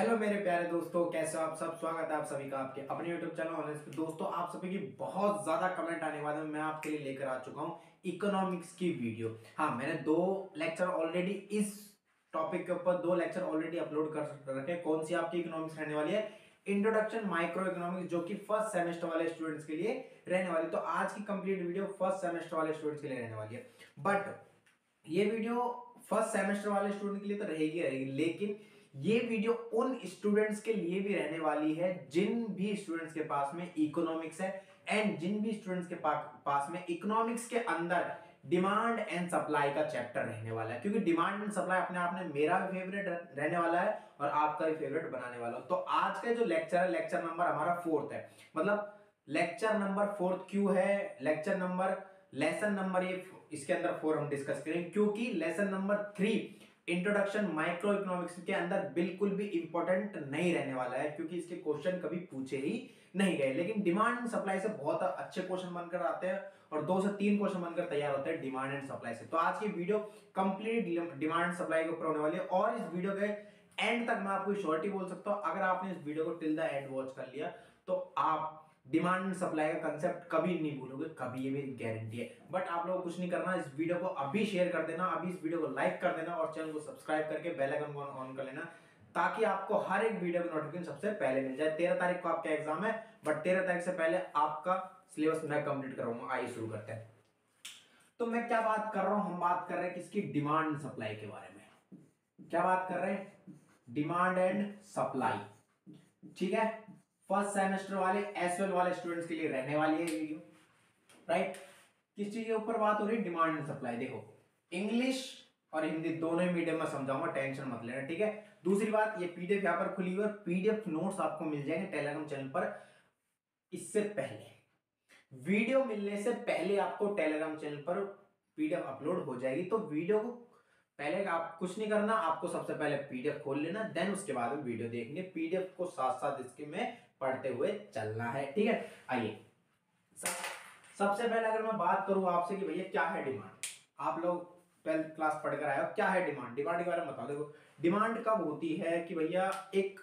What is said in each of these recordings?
Hello मेरे प्यारे दोस्तों, कैसे हो आप सब। स्वागत है आप सभी का आपके अपने YouTube चैनल ऑनलाइन पे। दोस्तों, आप सभी की बहुत ज्यादा कमेंट आने वाले हैं। मैं आपके लिए लेकर आ चुका हूं इकोनॉमिक्स की वीडियो। हाँ, मैंने दो लेक्चर ऑलरेडी इस टॉपिक के ऊपर अपलोड कर रखे। कौन सी आपकी इकोनॉमिक्स रहने वाली है? इंट्रोडक्शन माइक्रो इकोनॉमिक्स, जो कि फर्स्ट सेमेस्टर वाले स्टूडेंट्स के लिए रहने वाली। तो आज की कंप्लीट वीडियो फर्स्ट सेमेस्टर वाले स्टूडेंट्स के लिए रहने वाली है। बट ये वीडियो फर्स्ट सेमेस्टर वाले स्टूडेंट के लिए तो रहेगी, लेकिन ये वीडियो उन स्टूडेंट्स के लिए भी रहने वाली है जिन भी स्टूडेंट्स के पास में इकोनॉमिक्स है एंड जिन भी स्टूडेंट्स के पास में इकोनॉमिक्स के अंदर डिमांड एंड सप्लाई का चैप्टर रहने वाला है। क्योंकि डिमांड एंड सप्लाई अपने आप में मेरा भी फेवरेट रहने वाला है और आपका भी फेवरेट बनाने वाला हूं। तो आज का जो लेक्चर है, लेक्चर नंबर हमारा 4th है। मतलब लेक्चर नंबर 4th क्यों है? लेसन नंबर ये इसके अंदर 4 हम डिस्कस करेंगे, क्योंकि lesson number 3 introduction micro economics के अंदर बिल्कुल भी इंपॉर्टेंट नहीं रहने वाला है, क्योंकि इसके क्वेश्चन कभी पूछे ही नहीं गए। लेकिन डिमांड एंड सप्लाई से बहुत अच्छे क्वेश्चन बनकर आते हैं और 2 से 3 क्वेश्चन बनकर तैयार होते हैं डिमांड एंड सप्लाई से। तो आज की video complete demand and supply के ऊपर होने वाली है और इस वीडियो के एंड तक मैं आपको श्योरिटी बोल सकता हूं, अगर आपने इस वीडियो को टिल द एंड वॉच कर लिया तो आप डिमांड एंड सप्लाई का कंसेप्ट कभी नहीं भूलोगे, कभी। ये मेरी गारंटी है। बट आप लोगों को कुछ नहीं करना, इस वीडियो को अभी शेयर कर देना, अभी इस वीडियो को लाइक कर देना और चैनल को सब्सक्राइब करके बेल आइकन को ऑन कर लेना, ताकि आपको हर एक वीडियो की नोटिफिकेशन सबसे पहले मिल जाए। 13 तारीख को आपका एग्जाम है, बट 13 तारीख से पहले आपका सिलेबस मैं कंप्लीट कराऊंगा। आइए शुरू करते हैं। तो मैं क्या बात कर रहा हूं? हम बात कर रहे हैं किसकी? डिमांड सप्लाई के बारे में। क्या बात कर रहे हैं? Demand and supply. ठीक है, फर्स्ट सेमेस्टर वाले एसएल वाले स्टूडेंट्स के लिए रहने वाली है वीडियो, राइट। किस चीज के ऊपर बात हो रही है? Demand and supply. देखो, इंग्लिश और हिंदी दोनों ही मीडियम में समझाऊंगा, टेंशन मत लेना, ठीक है। दूसरी बात, ये पीडीएफ यहां पर खुली हुई और पीडीएफ नोट्स आपको मिल जाएंगे टेलीग्राम चैनल पर। इससे पहले वीडियो मिलने से पहले आपको टेलीग्राम चैनल पर पीडीएफ अपलोड हो जाएगी। तो वीडियो को पहले आप कुछ नहीं करना, आपको सबसे पहले पीडीएफ खोल लेना, देन उसके बाद में वीडियो देखेंगे। पीडीएफ को साथ साथ इसके में पढ़ते हुए चलना है, ठीक है। आइए, सबसे पहले अगर मैं बात करूं आपसे कि भैया क्या है डिमांड, आप लोग 12th क्लास पढ़कर आए हो, क्या है डिमांड? डिमांड के बारे में बताओ। देखो, डिमांड कब होती है कि भैया एक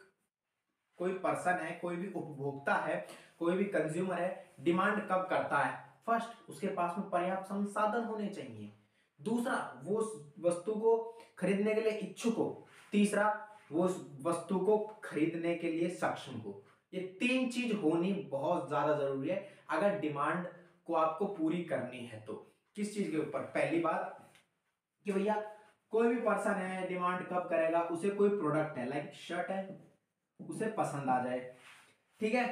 कोई पर्सन है, कोई भी उपभोक्ता है, कोई भी कंज्यूमर है, डिमांड कब करता है? फर्स्ट, उसके पास में पर्याप्त संसाधन होने चाहिए। दूसरा, वो उस वस्तु को खरीदने के लिए इच्छुक हो। तीसरा, वो उस वस्तु को खरीदने के लिए सक्षम हो। ये 3 चीज होनी बहुत ज्यादा जरूरी है अगर डिमांड को आपको पूरी करनी है तो। किस चीज के ऊपर? पहली बात कि भैया कोई भी पर्सन है, डिमांड कब करेगा? उसे कोई प्रोडक्ट है, लाइक शर्ट है, उसे पसंद आ जाए, ठीक है।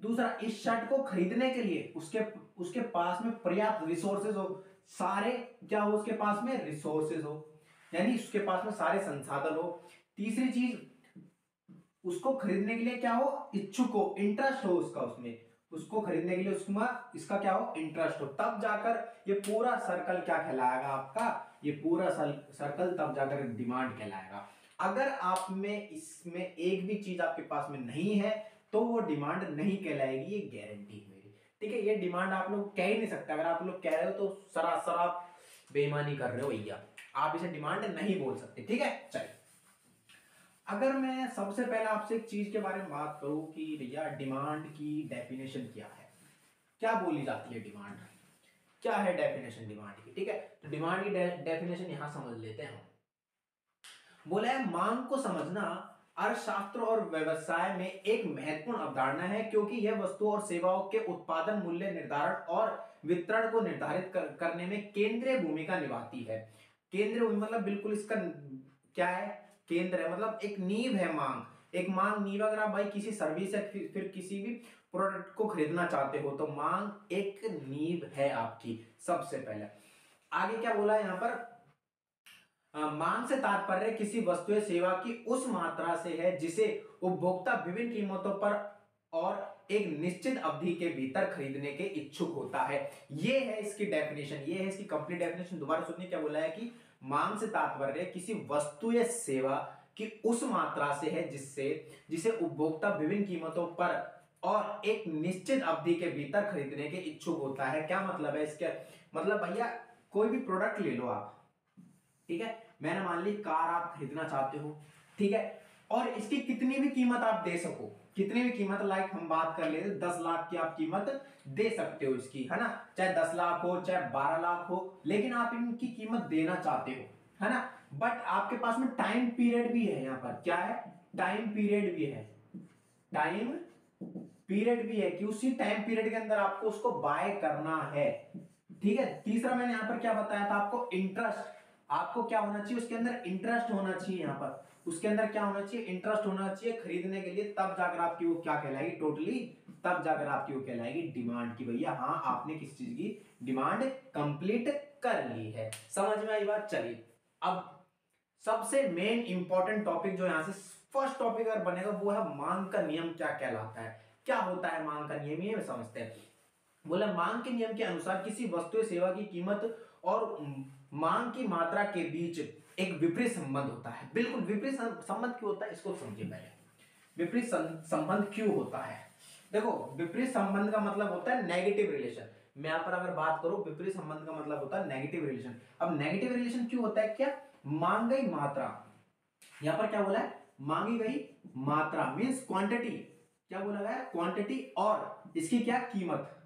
दूसरा, इस शर्ट को खरीदने के लिए उसके पास में पर्याप्त रिसोर्सेज हो। सारे क्या हो? उसके पास में रिसोर्सेज हो, यानी उसके पास में सारे संसाधन हो। तीसरी चीज, उसको खरीदने के लिए क्या हो? इच्छुक हो, इंटरेस्ट हो उसका उसमें, उसको खरीदने के लिए उसमें इसका क्या हो? इंटरेस्ट हो। तब जाकर ये पूरा सर्कल क्या कहलाएगा आपका? ये पूरा सर्कल तब जाकर डिमांड कहलाएगा। अगर आप में इसमें एक भी चीज आपके पास में नहीं है तो वो डिमांड नहीं कहलाएगी, ये गारंटी है मेरी, ठीक है। ये डिमांड आप लोग कह ही नहीं सकते। अगर आप लोग कह रहे हो तो सरासर आप बेईमानी कर रहे हो भैया, आप इसे डिमांड नहीं बोल सकते, ठीक है। चलिए, अगर मैं सबसे पहले आपसे एक चीज के बारे में बात करूं कि भैया डिमांड की डेफिनेशन क्या है, क्या बोली जाती है डिमांड, क्या है डेफिनेशन डिमांड की, ठीक है। तो डिमांड की डेफिनेशन यहां समझ लेते हैं। बोला है, मांग को समझना अर्थशास्त्र और व्यवसाय में एक महत्वपूर्ण अवधारणा है, क्योंकि यह वस्तुओं और सेवाओं के उत्पादन, मूल्य निर्धारण और वितरण को निर्धारित करने में केंद्रीय भूमिका निभाती है। केंद्रीय भूमिका मतलब बिल्कुल इसका क्या है? केंद्र है, मतलब एक नींव है मांग। एक मांग नींव, अगर आप भाई किसी सर्विस या फिर किसी भी प्रोडक्ट को खरीदना चाहते हो तो मांग एक नींव है आपकी सबसे पहले। आगे क्या बोला है यहां पर? मांग से तात्पर्य किसी वस्तु या सेवा की उस मात्रा से है जिसे उपभोक्ता विभिन्न कीमतों पर और एक निश्चित अवधि के भीतर खरीदने के इच्छुक होता है। ये है इसकी डेफिनेशन, ये है इसकी कंप्लीट डेफिनेशन। दोबारा सुनिए, क्या बोला है कि मांग से तात्पर्य किसी वस्तु या सेवा की उस मात्रा से है जिसे उपभोक्ता विभिन्न कीमतों पर और एक निश्चित अवधि के भीतर खरीदने के इच्छुक होता है। क्या मतलब है इसके? मतलब भैया कोई भी प्रोडक्ट ले लो आप, ठीक है। मैंने मान ली कार आप खरीदना चाहते हो, ठीक है। और इसकी कितनी भी कीमत आप दे सको, कितनी भी कीमत, लाइक हम बात कर लेते 10 लाख की आप कीमत दे सकते हो इसकी, है ना, चाहे 10 लाख हो चाहे 12 लाख हो, लेकिन आप इनकी कीमत देना चाहते हो, है ना, बट आपके पास में टाइम पीरियड भी है, यहां पर क्या है, टाइम पीरियड भी है, टाइम पीरियड भी है कि उसी टाइम पीरियड के अंदर आपको उसको बाय करना है। ठीक है, तीसरा मैंने यहां पर क्या बताया था आपको, इंटरेस्ट, आपको क्या होना चाहिए उसके अंदर, इंटरेस्ट होना चाहिए, यहां पर उसके अंदर क्या होना चाहिए, इंटरेस्ट होना चाहिए खरीदने के लिए, तब जाकर आपकी वो क्या कहलाएगी टोटली, तब जाकर आपकी वो कहलाएगी डिमांड की भैया हाँ आपने किस चीज की डिमांड कंप्लीट कर ली है। समझ में आई बात। चलिए अब सबसे मेन इंपॉर्टेंट टॉपिक जो यहां से फर्स्ट टॉपिक अगर बनेगा वो है मांग का नियम क्या कहलाता है। क्या होता है मांग का नियम, ये समझते हैं। बोला मांग के नियम के अनुसार किसी वस्तु या सेवा की कीमत और मांग की मात्रा के बीच एक विपरीत संबंध होता है। बिल्कुल विपरीत संबंध क्यों होता है इसको समझिए पहले। विपरीत संबंध क्यों होता है, देखो विपरीत संबंध का मतलब होता है नेगेटिव रिलेशन। मैं यहां पर अगर बात करूं विपरीत संबंध का मतलब होता है नेगेटिव रिलेशन। अब नेगेटिव रिलेशन क्यों होता है, क्या मांग गई मात्रा, यहां पर क्या बोला है मांगी गई मात्रा मींस क्वांटिटी, क्या बोला गया क्वांटिटी, और इसकी क्या कीमत,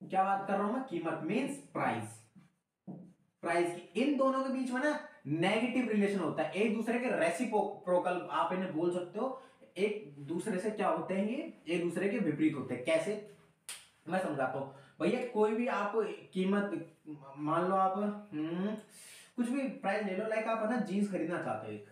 क्या बात कर रहा हूं मैं, कीमत मींस प्राइस, प्राइस की, इन दोनों के बीच में ना नेगेटिव रिलेशन होता है, एक दूसरे के रेसिप्रोकल आप इन्हें बोल सकते हो, एक दूसरे से क्या होते हैं ये एक दूसरे के विपरीत होते हैं। कैसे, मैं समझाता हूं भैया, कोई भी आप कीमत मान लो, आप कुछ भी प्राइस ले लो, लाइक आप है ना जीन्स खरीदना चाहते हो एक,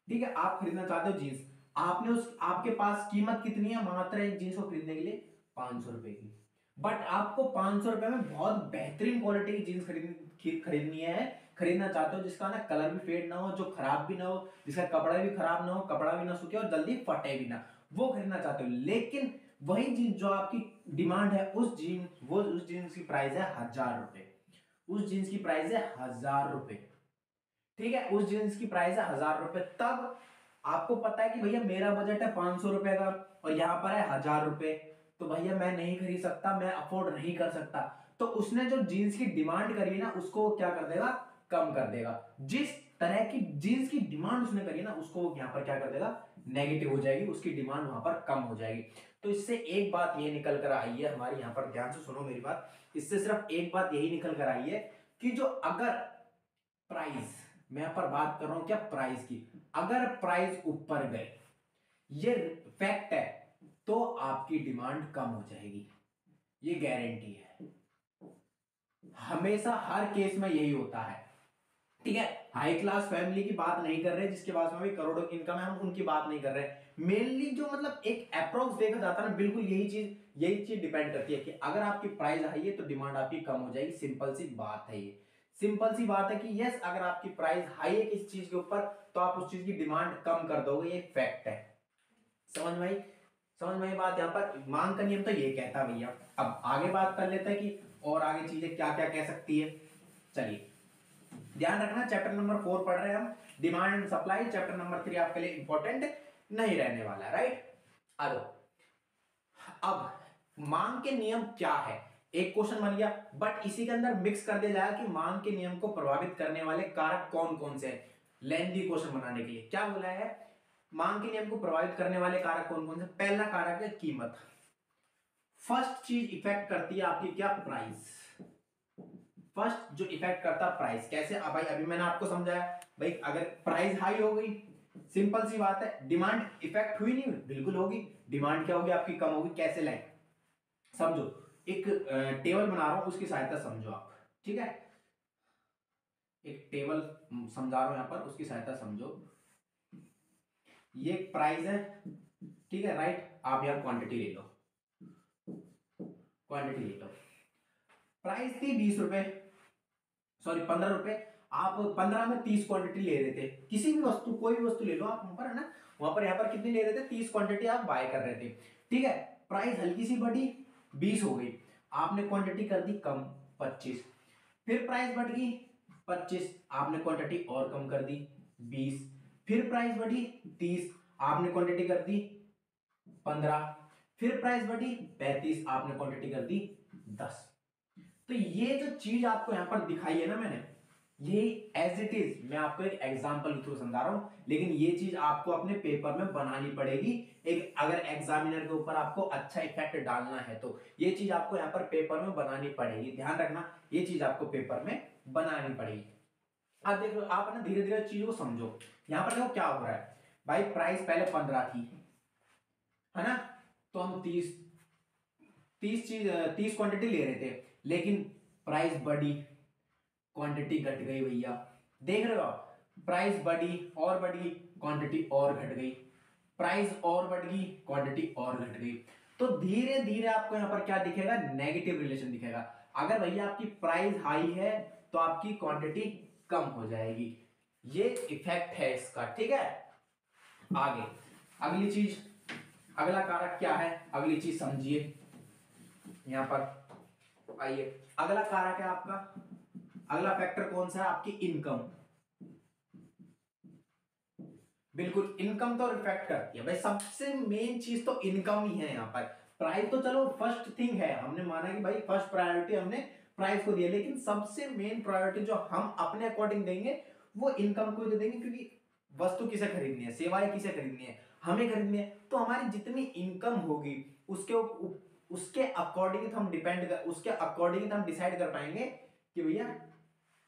ठीक है आप खरीदना चाहते हो जीन्स, आपने उस आपके पास कीमत कितनी है मात्र एक जीन्स को खरीदने के लिए 500 रुपए की, बट आपको 500 रुपए में बहुत बेहतरीन क्वालिटी की जीन्स खरीदनी है, खरीदना चाहते हो जिसका ना कलर भी फेड ना हो, जो खराब भी ना हो, जिसका कपड़ा भी खराब ना हो, कपड़ा भी ना सूखे और जल्दी फटे भी ना, वो खरीदना चाहते हो। लेकिन वही जीन्स जो आपकी डिमांड है उस जीन्स की प्राइस है 1000 रुपए, उस जीन्स की प्राइस है 1000 रुपए, ठीक है उस जींस की प्राइस है 1000 रुपए। तब आपको पता है कि भैया मेरा बजट है 500 रुपए का और यहाँ पर है 1000 रुपए, तो भैया मैं नहीं खरीद सकता, मैं अफोर्ड नहीं कर सकता, तो उसने जो जीन्स की डिमांड करी ना उसको क्या कर देगा, कम कर देगा। जिस तरह की जीन्स की डिमांड उसने करी ना उसको यहाँ पर क्या कर देगा, नेगेटिव हो जाएगी, उसकी डिमांड वहां पर कम हो जाएगी। तो इससे एक बात ये निकल कर आई है हमारी, यहाँ पर ध्यान से सुनो मेरी बात, इससे सिर्फ एक बात यही निकल कर आई है कि जो अगर प्राइस, मैं यहां पर बात कर रहा हूं क्या प्राइस की, अगर प्राइस ऊपर गए, ये फैक्ट है, तो आपकी डिमांड कम हो जाएगी, ये गारंटी है, हमेशा हर केस में यही होता है। ठीक है, हाई क्लास फैमिली की बात नहीं कर रहे जिसके पास में भी करोड़ों की इनकम है, हम उनकी बात नहीं कर रहे, मेनली जो मतलब एक अप्रोक्स देखा जाता है ना, बिल्कुल यही चीज डिपेंड करती है कि अगर आपकी प्राइस हाई है तो डिमांड आपकी कम हो जाएगी, सिंपल सी बात है ये, सिंपल सी बात है कि यस अगर आपकी प्राइस हाई है किसी चीज के ऊपर तो आप उस चीज की डिमांड कम कर दोगे, ये फैक्ट है। समझ में आई, समझ में आई बात। यहाँ पर मांग का नियम तो ये कहता है भैया। अब आगे बात कर लेते हैं कि और आगे चीजें क्या क्या कह सकती है। चलिए ध्यान रखना, चैप्टर नंबर 4 पढ़ रहे हैं हम, demand and supply, chapter number 3 आपके लिए इंपॉर्टेंट नहीं रहने वाला, राइट। अब मांग के नियम क्या है, एक क्वेश्चन बन गया, बट इसी के अंदर मिक्स कर दिया जाएगा कि मांग के नियम को प्रभावित करने वाले कारक कौन कौन से हैं, लेंथी क्वेश्चन बनाने के लिए। क्या बोला है, मांग के नियम को प्रभावित करने वाले कारक कौन कौन से, पहला कारक है कीमत, फर्स्ट चीज इफेक्ट करती है आपकी क्या, प्राइस, फर्स्ट जो इफेक्ट करता है प्राइस। कैसे, अब भाई अभी मैंने आपको समझाया, भाई अगर प्राइस हाई हो गई, सिंपल सी बात है, डिमांड इफेक्ट हुई नहीं, बिल्कुल होगी, डिमांड क्या होगी आपकी कम होगी। कैसे लाइक समझो, एक टेबल बना रहा हूं उसकी सहायता समझो आप, ठीक है, एक टेबल समझा रहा हूं यहां पर, उसकी सहायता समझो। ये प्राइस है, ठीक है राइट, आप यहां क्वांटिटी ले लो, क्वांटिटी ले लो, प्राइस थी 20 रुपए, सॉरी 15 रुपए, आप 15 में 30 क्वांटिटी ले रहे थे, किसी भी वस्तु कोई भी वस्तु ले लो आप, वहां पर है ना, वहां पर यहाँ पर कितनी ले रहे थे, 30 क्वांटिटी आप बाय कर रहे थे, ठीक है। प्राइस हल्की सी बढ़ी, 20 हो गई, आपने क्वांटिटी कर दी कम, 25, फिर प्राइस बढ़ गई 25, आपने क्वांटिटी और कम कर दी 20, फिर प्राइस बढ़ी 30, आपने क्वांटिटी कर दी 15, फिर प्राइस बढ़ी 35, आपने क्वांटिटी कर दी 10। तो ये जो चीज आपको यहां पर दिखाई है ना मैंने, यही एज इट इज मैं आपको एक एग्जांपल के थ्रू समझा रहा हूं, लेकिन ये चीज आपको अपने पेपर में बनानी पड़ेगी। एक अगर एग्जामिनर के ऊपर आपको अच्छा इफेक्ट डालना है तो ये चीज आपको यहाँ पर पेपर में बनानी पड़ेगी। ध्यान रखना, ये चीज आपको पेपर में बनानी पड़ेगी। अब देखो आप ना धीरे धीरे चीजों को समझो। यहाँ पर देखो क्या हो रहा है भाई, प्राइस पहले 15 थी, है ना, तो हम 30 क्वांटिटी ले रहे थे, लेकिन प्राइस बढ़ी, क्वांटिटी घट गई भैया। देख रहे हो आप, प्राइस बढ़ी और बढ़ी, क्वांटिटी और घट गई, प्राइस और बढ़ गई, क्वांटिटी और घट गई। तो धीरे धीरे आपको यहां पर क्या दिखेगा, नेगेटिव रिलेशन दिखेगा। अगर भैया आपकी प्राइस हाई है तो आपकी क्वांटिटी कम हो जाएगी, ये इफेक्ट है इसका, ठीक है। आगे अगली चीज, अगला कारक क्या है, अगली चीज समझिए। यहां पर आइए, अगला कारक है आपका, अगला फैक्टर कौन सा है, आपकी इनकम। बिल्कुल, इनकम तो रिफ्लेक्ट करती है भाई, सबसे मेन चीज तो इनकम ही है यहाँ पर। प्राइस तो चलो फर्स्ट थिंग है, हमने माना कि भाई फर्स्ट प्रायोरिटी हमने प्राइस को दिया, लेकिन सबसे मेन प्रायोरिटी जो हम अपने अकॉर्डिंग देंगे वो इनकम को दे देंगे, क्योंकि वस्तु किसे खरीदनी है, सेवाएं किसे खरीदनी है, हमें खरीदनी है। तो हमारी जितनी इनकम होगी उसके अकॉर्डिंग हम उसके अकॉर्डिंग हम डिसाइड कर पाएंगे कि भैया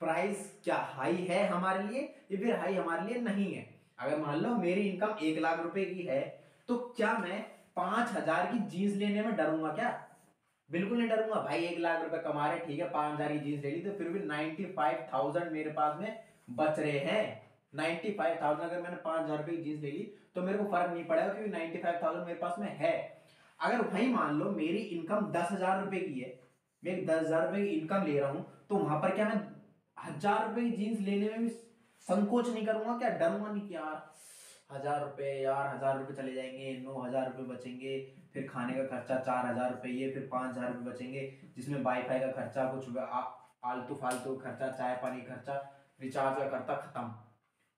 प्राइस क्या हाई है हमारे लिए या फिर हाई हमारे लिए नहीं है। अगर मान लो मेरी इनकम 1 लाख रुपए की है, तो क्या मैं 5,000 की जीन्स लेने में डरूंगा क्या? बिल्कुल नहीं डरूंगा भाई। 1 लाख रुपए कमा रहे, ठीक है, 5,000 की जीन्स ले ली, तो फिर भी 95,000 मेरे पास में बच रहे हैं। 95,000 अगर मैंने 5,000 रुपए की जीन्स ले ली तो मेरे को फर्क नहीं पड़ेगा, क्योंकि 95,000 मेरे पास में है। अगर भाई मान लो मेरी इनकम 10,000 रुपए की है, मैं 10,000 रुपए की इनकम ले रहा हूं, तो वहां पर क्या मैं 1,000 रुपए की जीन्स लेने में भी संकोच नहीं करूंगा क्या? डरूंगा नहीं कि यार 1,000 रुपए, यार 1,000 रुपए चले जाएंगे, 9,000 रुपए बचेंगे, फिर खाने का खर्चा 4,000 रुपए, ये फिर 5,000 रुपए बचेंगे, जिसमें वाईफाई का खर्चा, कुछ आलतू फालतू खर्चा, चाय पानी खर्चा, रिचार्ज का खर्चा, खत्म,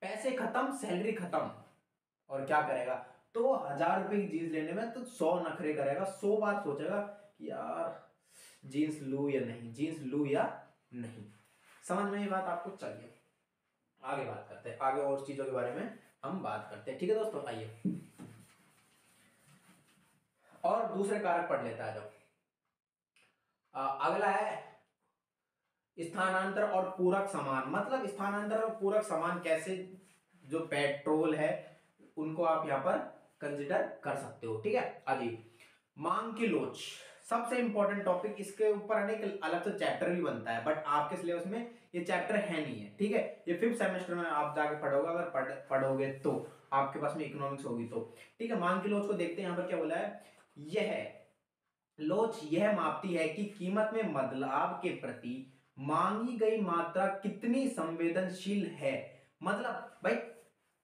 पैसे खत्म, सैलरी खत्म। और क्या करेगा? तो 1,000 रुपए की जीन्स लेने में तो 100 नखरे करेगा, 100 बार सोचेगा कि यार जीन्स लूं या नहीं, जीन्स लूं या नहीं। समझ में ये बात आपको? चलिए आगे बात करते हैं, आगे और चीजों के बारे में हम बात करते हैं, ठीक है दोस्तों। आइए और दूसरे कारक पढ़ लेता है जो अगला है स्थानांतर और पूरक समान। मतलब स्थानांतर और पूरक समान कैसे, जो पेट्रोल है उनको आप यहां पर कंसिडर कर सकते हो, ठीक है। अजी मांग की लोच सबसे इंपॉर्टेंट टॉपिक, इसके ऊपर अनेक अलग से चैप्टर भी बनता है, बट आपके सिलेबस में ये चैप्टर है नहीं है, ठीक है। ये 5th सेमेस्टर में आप जाके पढ़ोगे, अगर पढ़ोगे तो आपके पास में इकोनॉमिक्स होगी तो, ठीक है। मांग की लोच को देखते हैं, यहाँ पर क्या बोला है। यह लोच यह मापती है कि कीमत में बदलाव के प्रति मांगी गई मात्रा कितनी संवेदनशील है। मतलब भाई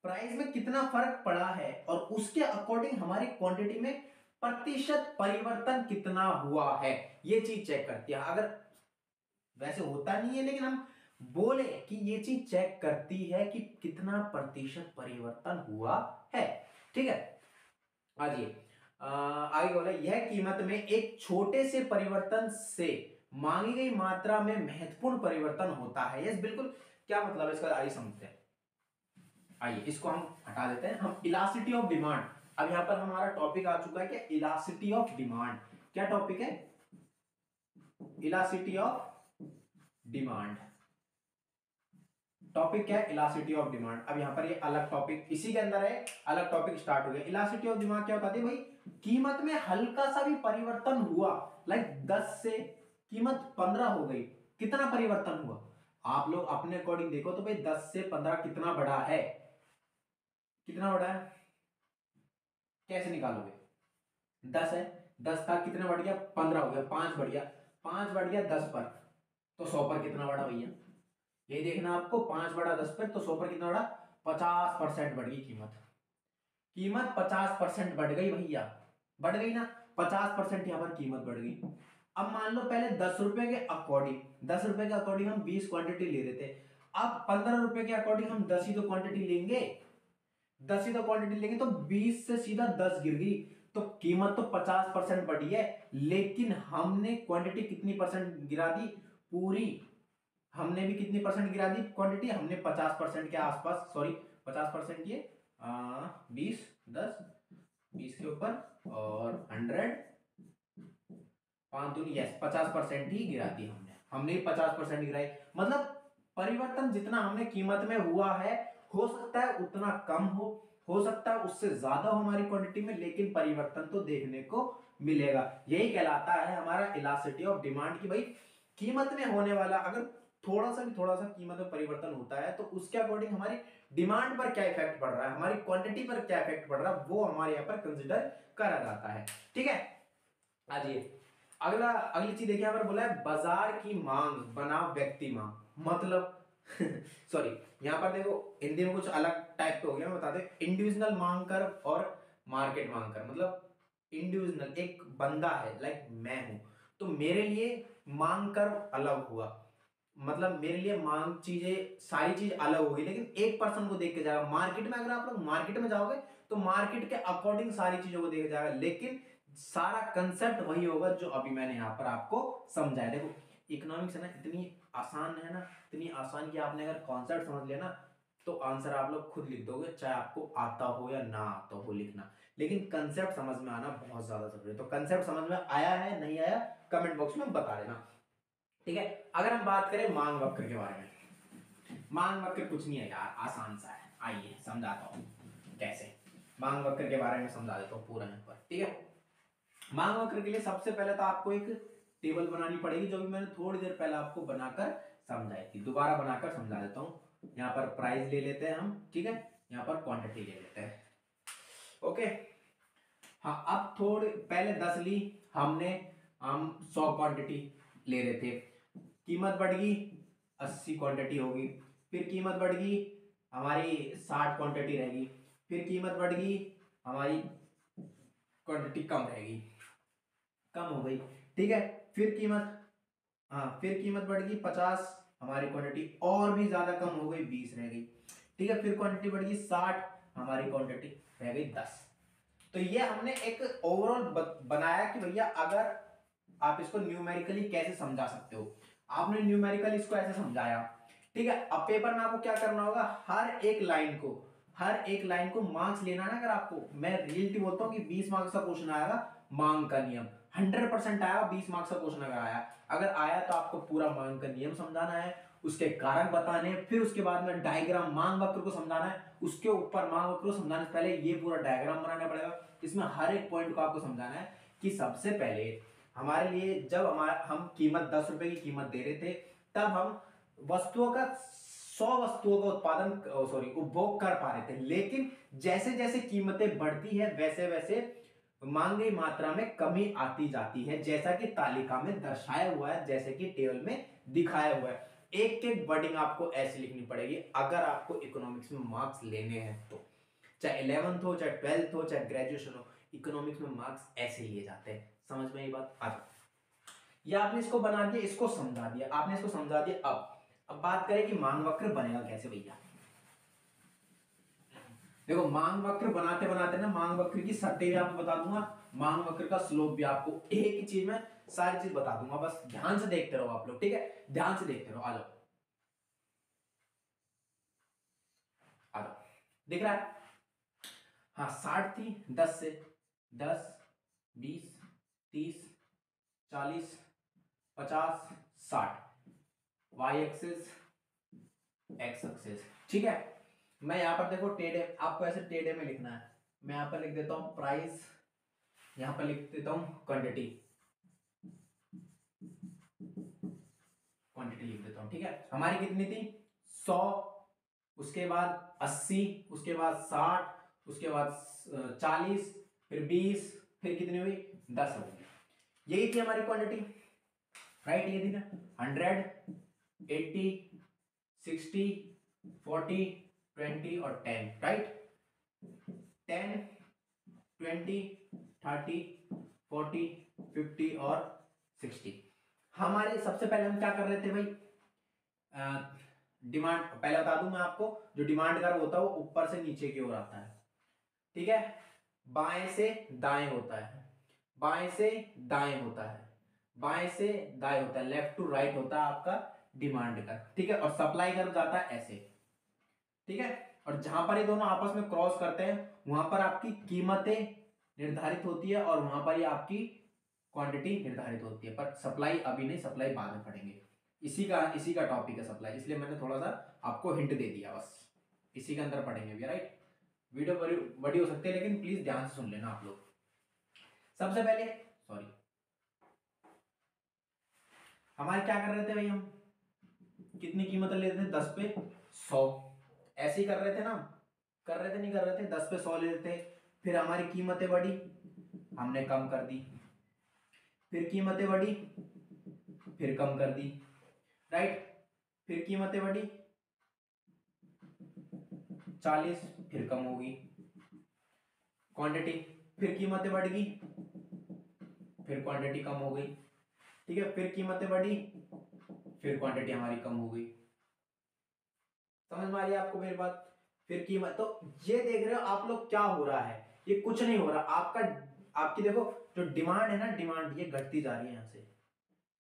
प्राइस में कितना फर्क पड़ा है और उसके अकॉर्डिंग हमारी क्वांटिटी में प्रतिशत परिवर्तन कितना हुआ है, ये चीज चेक करती है। अगर वैसे होता नहीं है, लेकिन हम बोले कि ये चीज चेक करती है कि कितना प्रतिशत परिवर्तन हुआ है, ठीक है। आइए आगे बोला, यह कीमत में एक छोटे से परिवर्तन से मांगी गई मात्रा में महत्वपूर्ण परिवर्तन होता है। यस बिल्कुल, क्या मतलब है इसका, आइए समझते हैं। आइए इसको हम हटा देते हैं, हम इलास्टिसिटी ऑफ डिमांड। अब यहां पर हमारा टॉपिक आ चुका है क्या, इलास्टिसिटी ऑफ डिमांड। क्या टॉपिक है? Elasticity of demand. टॉपिक क्या है? Elasticity of demand. अब यहां पर ये अलग टॉपिक, इसी के अंदर है, अलग टॉपिक स्टार्ट हो गया। इलास्टिसिटी ऑफ डिमांड क्या बताती है भाई, कीमत में हल्का सा भी परिवर्तन हुआ, लाइक 10 से कीमत 15 हो गई, कितना परिवर्तन हुआ? आप लोग अपने अकॉर्डिंग देखो तो भाई 10 से 15 कितना बड़ा है, कितना बड़ा है, कैसे निकालोगे? 10 है, 10 का कितना बढ़ गया, 15 हो गया, 5 बढ़ गया, 5 बढ़ गया 10 पर, तो 100 पर कितना बढ़ा भैया? ये देखना आपको, 5 बढ़ा 10 पर तो 100 पर कितना बढ़ा? 50% बढ़ गई कीमत। कीमत 50% बढ़ गई भैया, बढ़ गई ना, 50% यहां पर कीमत बढ़ गई। अब मान लो पहले 10 रुपए के अकॉर्डिंग, 10 रुपए के अकॉर्डिंग हम 20 क्वांटिटी ले रहे थे, अब 15 रुपए के अकॉर्डिंग हम 10 ही तो क्वांटिटी लेंगे, 10 ही तो क्वांटिटी लेंगे, तो 20 से सीधा 10 गिर गई, तो कीमत तो 50% बढ़ी है, लेकिन हमने क्वांटिटी कितनी परसेंट गिरा दी? पूरी हमने भी कितनी परसेंट गिरा दी क्वांटिटी, हमने 50% के आसपास, सॉरी 50%, ये 20, 10, 20 के ऊपर और 100, 5 दूनी, यस 50% ही गिरा दी हमने 50% गिराई। मतलब परिवर्तन जितना हमने कीमत में हुआ है, हो सकता है उतना कम हो सकता है उससे ज्यादा हो हमारी क्वांटिटी में, लेकिन परिवर्तन तो देखने को मिलेगा। यही कहलाता है हमारा इलास्टिसिटी ऑफ डिमांड की भाई कीमत में होने वाला अगर थोड़ा सा कीमत में परिवर्तन होता है तो उसके अकॉर्डिंग हमारी डिमांड पर क्या इफेक्ट पड़ रहा है, हमारी क्वांटिटी पर क्या इफेक्ट पड़ रहा है, वो हमारे यहाँ पर कंसिडर करा जाता है। ठीक है, आइए अगली चीज देखिए, यहाँ पर बोला है बाजार की मांग बनाम व्यक्ति मांग। मतलब सॉरी, यहाँ पर देखो हिंदी में कुछ अलग टाइप के हो गया, मैं बता दें, इंडिविजुअल मांग कर और मार्केट मांग कर। मतलब इंडिविजुअल एक बंदा है, लाइक मैं हूं, तो मेरे लिए मांग कर अलग हुआ, मतलब मेरे लिए मांग चीजें सारी चीज अलग होगी, लेकिन एक पर्सन को देख के जाएगा। मार्केट में अगर आप लोग मार्केट में जाओगे तो मार्केट के अकॉर्डिंग सारी चीजों को देखा जाएगा, लेकिन सारा कंसेप्ट वही होगा जो अभी मैंने यहाँ पर आपको समझाया। देखो इकोनॉमिक्स है ना, इतनी आसान है ना, इतनी आसान कि आपने अगर कॉन्सेप्ट समझ लिया ना तो आंसर आप लोग खुद लिख दोगे, चाहे आपको आता हो या ना आता हो लिखना, लेकिन कंसेप्ट समझ में आना बहुत ज्यादा जरूरी है। तो कंसेप्ट समझ में आया है नहीं आया कमेंट बॉक्स में बता देना। ठीक है, अगर हम बात करें मांग वक्र के बारे में, मांग वक्र कुछ नहीं है यार, आसान सा है, आइए समझाता हूँ कैसे। मांग वक्र के बारे में समझा देता हूँ पूरा यहाँ पर। ठीक है, मांग वक्र के लिए सबसे पहले तो आपको एक टेबल बनानी पड़ेगी, जो भी मैंने थोड़ी देर पहले आपको बनाकर समझाई थी, दोबारा बनाकर समझा देता हूँ। यहाँ पर प्राइस ले लेते हैं हम, ठीक है, यहाँ पर क्वांटिटी ले लेते हैं। ओके, हाँ अब थोड़े पहले 10 ली हमने, हम 100 क्वांटिटी ले रहे थे, कीमत बढ़ गई 80 क्वांटिटी होगी, फिर कीमत बढ़ गई हमारी 60 क्वांटिटी रहेगी, फिर कीमत बढ़ गई हमारी क्वांटिटी कम रहेगी, कम हो गई। ठीक है, फिर कीमत, हाँ फिर कीमत बढ़ गई 50, हमारी क्वांटिटी और भी ज्यादा कम हो गई 20 रह गई। ठीक है, फिर क्वांटिटी बढ़ गई 60, हमारी क्वांटिटी रह गई 10। तो ये हमने एक ओवरऑल बनाया कि भैया अगर आप इसको न्यूमेरिकली कैसे समझा सकते हो, आपने न्यूमेरिकली इसको ऐसे समझाया। ठीक है, अब पेपर में आपको क्या करना होगा, हर एक लाइन को मार्क्स लेना है। अगर आपको, मैं रियलिटी बोलता हूँ कि 20 मार्क्स का क्वेश्चन आएगा, मांग का नियम 100% आया, 20 मार्क्स का क्वेश्चन अगर आया तो आपको पूरा मांग का नियम समझाना है, उसके कारण बताने हैं, फिर उसके बाद में डायग्राम मांग वक्र को समझाना है, उसके ऊपर मांग वक्र को समझाने से पहले ये पूरा डायग्राम बनाना पड़ेगा। इसमें हर एक पॉइंट को आपको समझाना है कि सबसे पहले हमारे लिए जब हम कीमत 10 रुपए की कीमत दे रहे थे, तब हम वस्तुओं का 100 वस्तुओं का उत्पादन उपभोग कर पा रहे थे, लेकिन जैसे जैसे कीमतें बढ़ती है वैसे वैसे मांगी मात्रा में कमी आती जाती है, जैसा कि तालिका में दर्शाया हुआ है, जैसे कि टेबल में दिखाया हुआ है। एक एक वर्डिंग आपको ऐसी लिखनी पड़ेगी अगर आपको इकोनॉमिक्स में मार्क्स लेने हैं तो, चाहे 11th हो, चाहे 12th हो, चाहे ग्रेजुएशन हो, इकोनॉमिक्स में मार्क्स ऐसे लिए जाते हैं। समझ में ये बात आ जाए, या आपने इसको बना दिया, इसको समझा दिया, आपने इसको समझा दिया। अब बात करें कि मांग वक्र बनेगा कैसे भैया। देखो मांग वक्र बनाते बनाते ना, मांग वक्र की सतह भी आपको बता दूंगा, मांग वक्र का स्लोप भी आपको, एक ही चीज में सारी चीज बता दूंगा, बस ध्यान से देखते रहो आप लोग। ठीक है, ध्यान से देखते रहो, आ जाओ आ जाओ, दिख रहा है, हाँ 60 थी, 10 से 10, 20, 30, 40, 50, 60, वाई एक्सिस, एक्स एक्सिस। ठीक है, मैं यहां पर देखो टेढ़े, आपको ऐसे टेढ़े में लिखना है, मैं यहां पर लिख देता हूं प्राइस, यहां पर लिख देता हूं क्वांटिटी, क्वांटिटी लिख देता हूं। ठीक है, हमारी कितनी थी 100, उसके बाद 80, उसके बाद 60, उसके बाद 40, फिर 20, फिर कितनी हुई 10 हो गई। यही थी हमारी क्वांटिटी, राइट, ये थी ना 100, 80, 60, 40, 20 और 10, राइट, 10, 20, 30, 40, 50 और 60। हमारे सबसे पहले हम क्या कर रहे थे भाई, डिमांड, पहले बता दूं मैं आपको, जो डिमांड कर्व होता है वो ऊपर से नीचे की ओर आता है। ठीक है, बाएं से दाएं होता है, बाएं से दाएं होता है, बाएं से दाएं होता है, लेफ्ट टू राइट होता है आपका डिमांड कर्व, ठीक है, और सप्लाई कर्व जाता है ऐसे, ठीक है। और जहां पर ये दोनों आपस में क्रॉस करते हैं वहां पर आपकी कीमतें निर्धारित होती है और वहां पर ये आपकी क्वांटिटी निर्धारित होती है। पर सप्लाई अभी नहीं, सप्लाई बाद में पढ़ेंगे। इसी का टॉपिक है सप्लाई, इसलिए मैंने थोड़ा सा आपको हिंट दे दिया, बस इसी के अंदर पढ़ेंगे भी, राइट। वीडियो बड़ी हो सकती है लेकिन प्लीज ध्यान से सुन लेना आप लोग। सबसे पहले सॉरी, हमारे क्या कर रहे थे भाई, हम कितनी कीमत ले रहे थे, 10 पे 100, ऐसे ही कर रहे थे ना, कर रहे थे नहीं कर रहे थे, 10 पे 100 ले रहे थे। फिर हमारी कीमतें बढ़ी, हमने कम कर दी, फिर कीमतें बढ़ी, फिर कम कर दी, राइट। फिर कीमतें बढ़ी 40, फिर कम होगी क्वांटिटी, फिर कीमतें बढ़ गई, फिर क्वांटिटी कम हो गई, ठीक है। फिर कीमतें बढ़ी, फिर क्वांटिटी हमारी कम हो गई। समझ में आ रही है आपको मेरी बात। फिर कीमत, तो ये देख रहे हो आप लोग क्या हो रहा है, ये कुछ नहीं हो रहा आपका, आपकी देखो जो डिमांड है ना, डिमांड ये घटती जा रही है, यहाँ से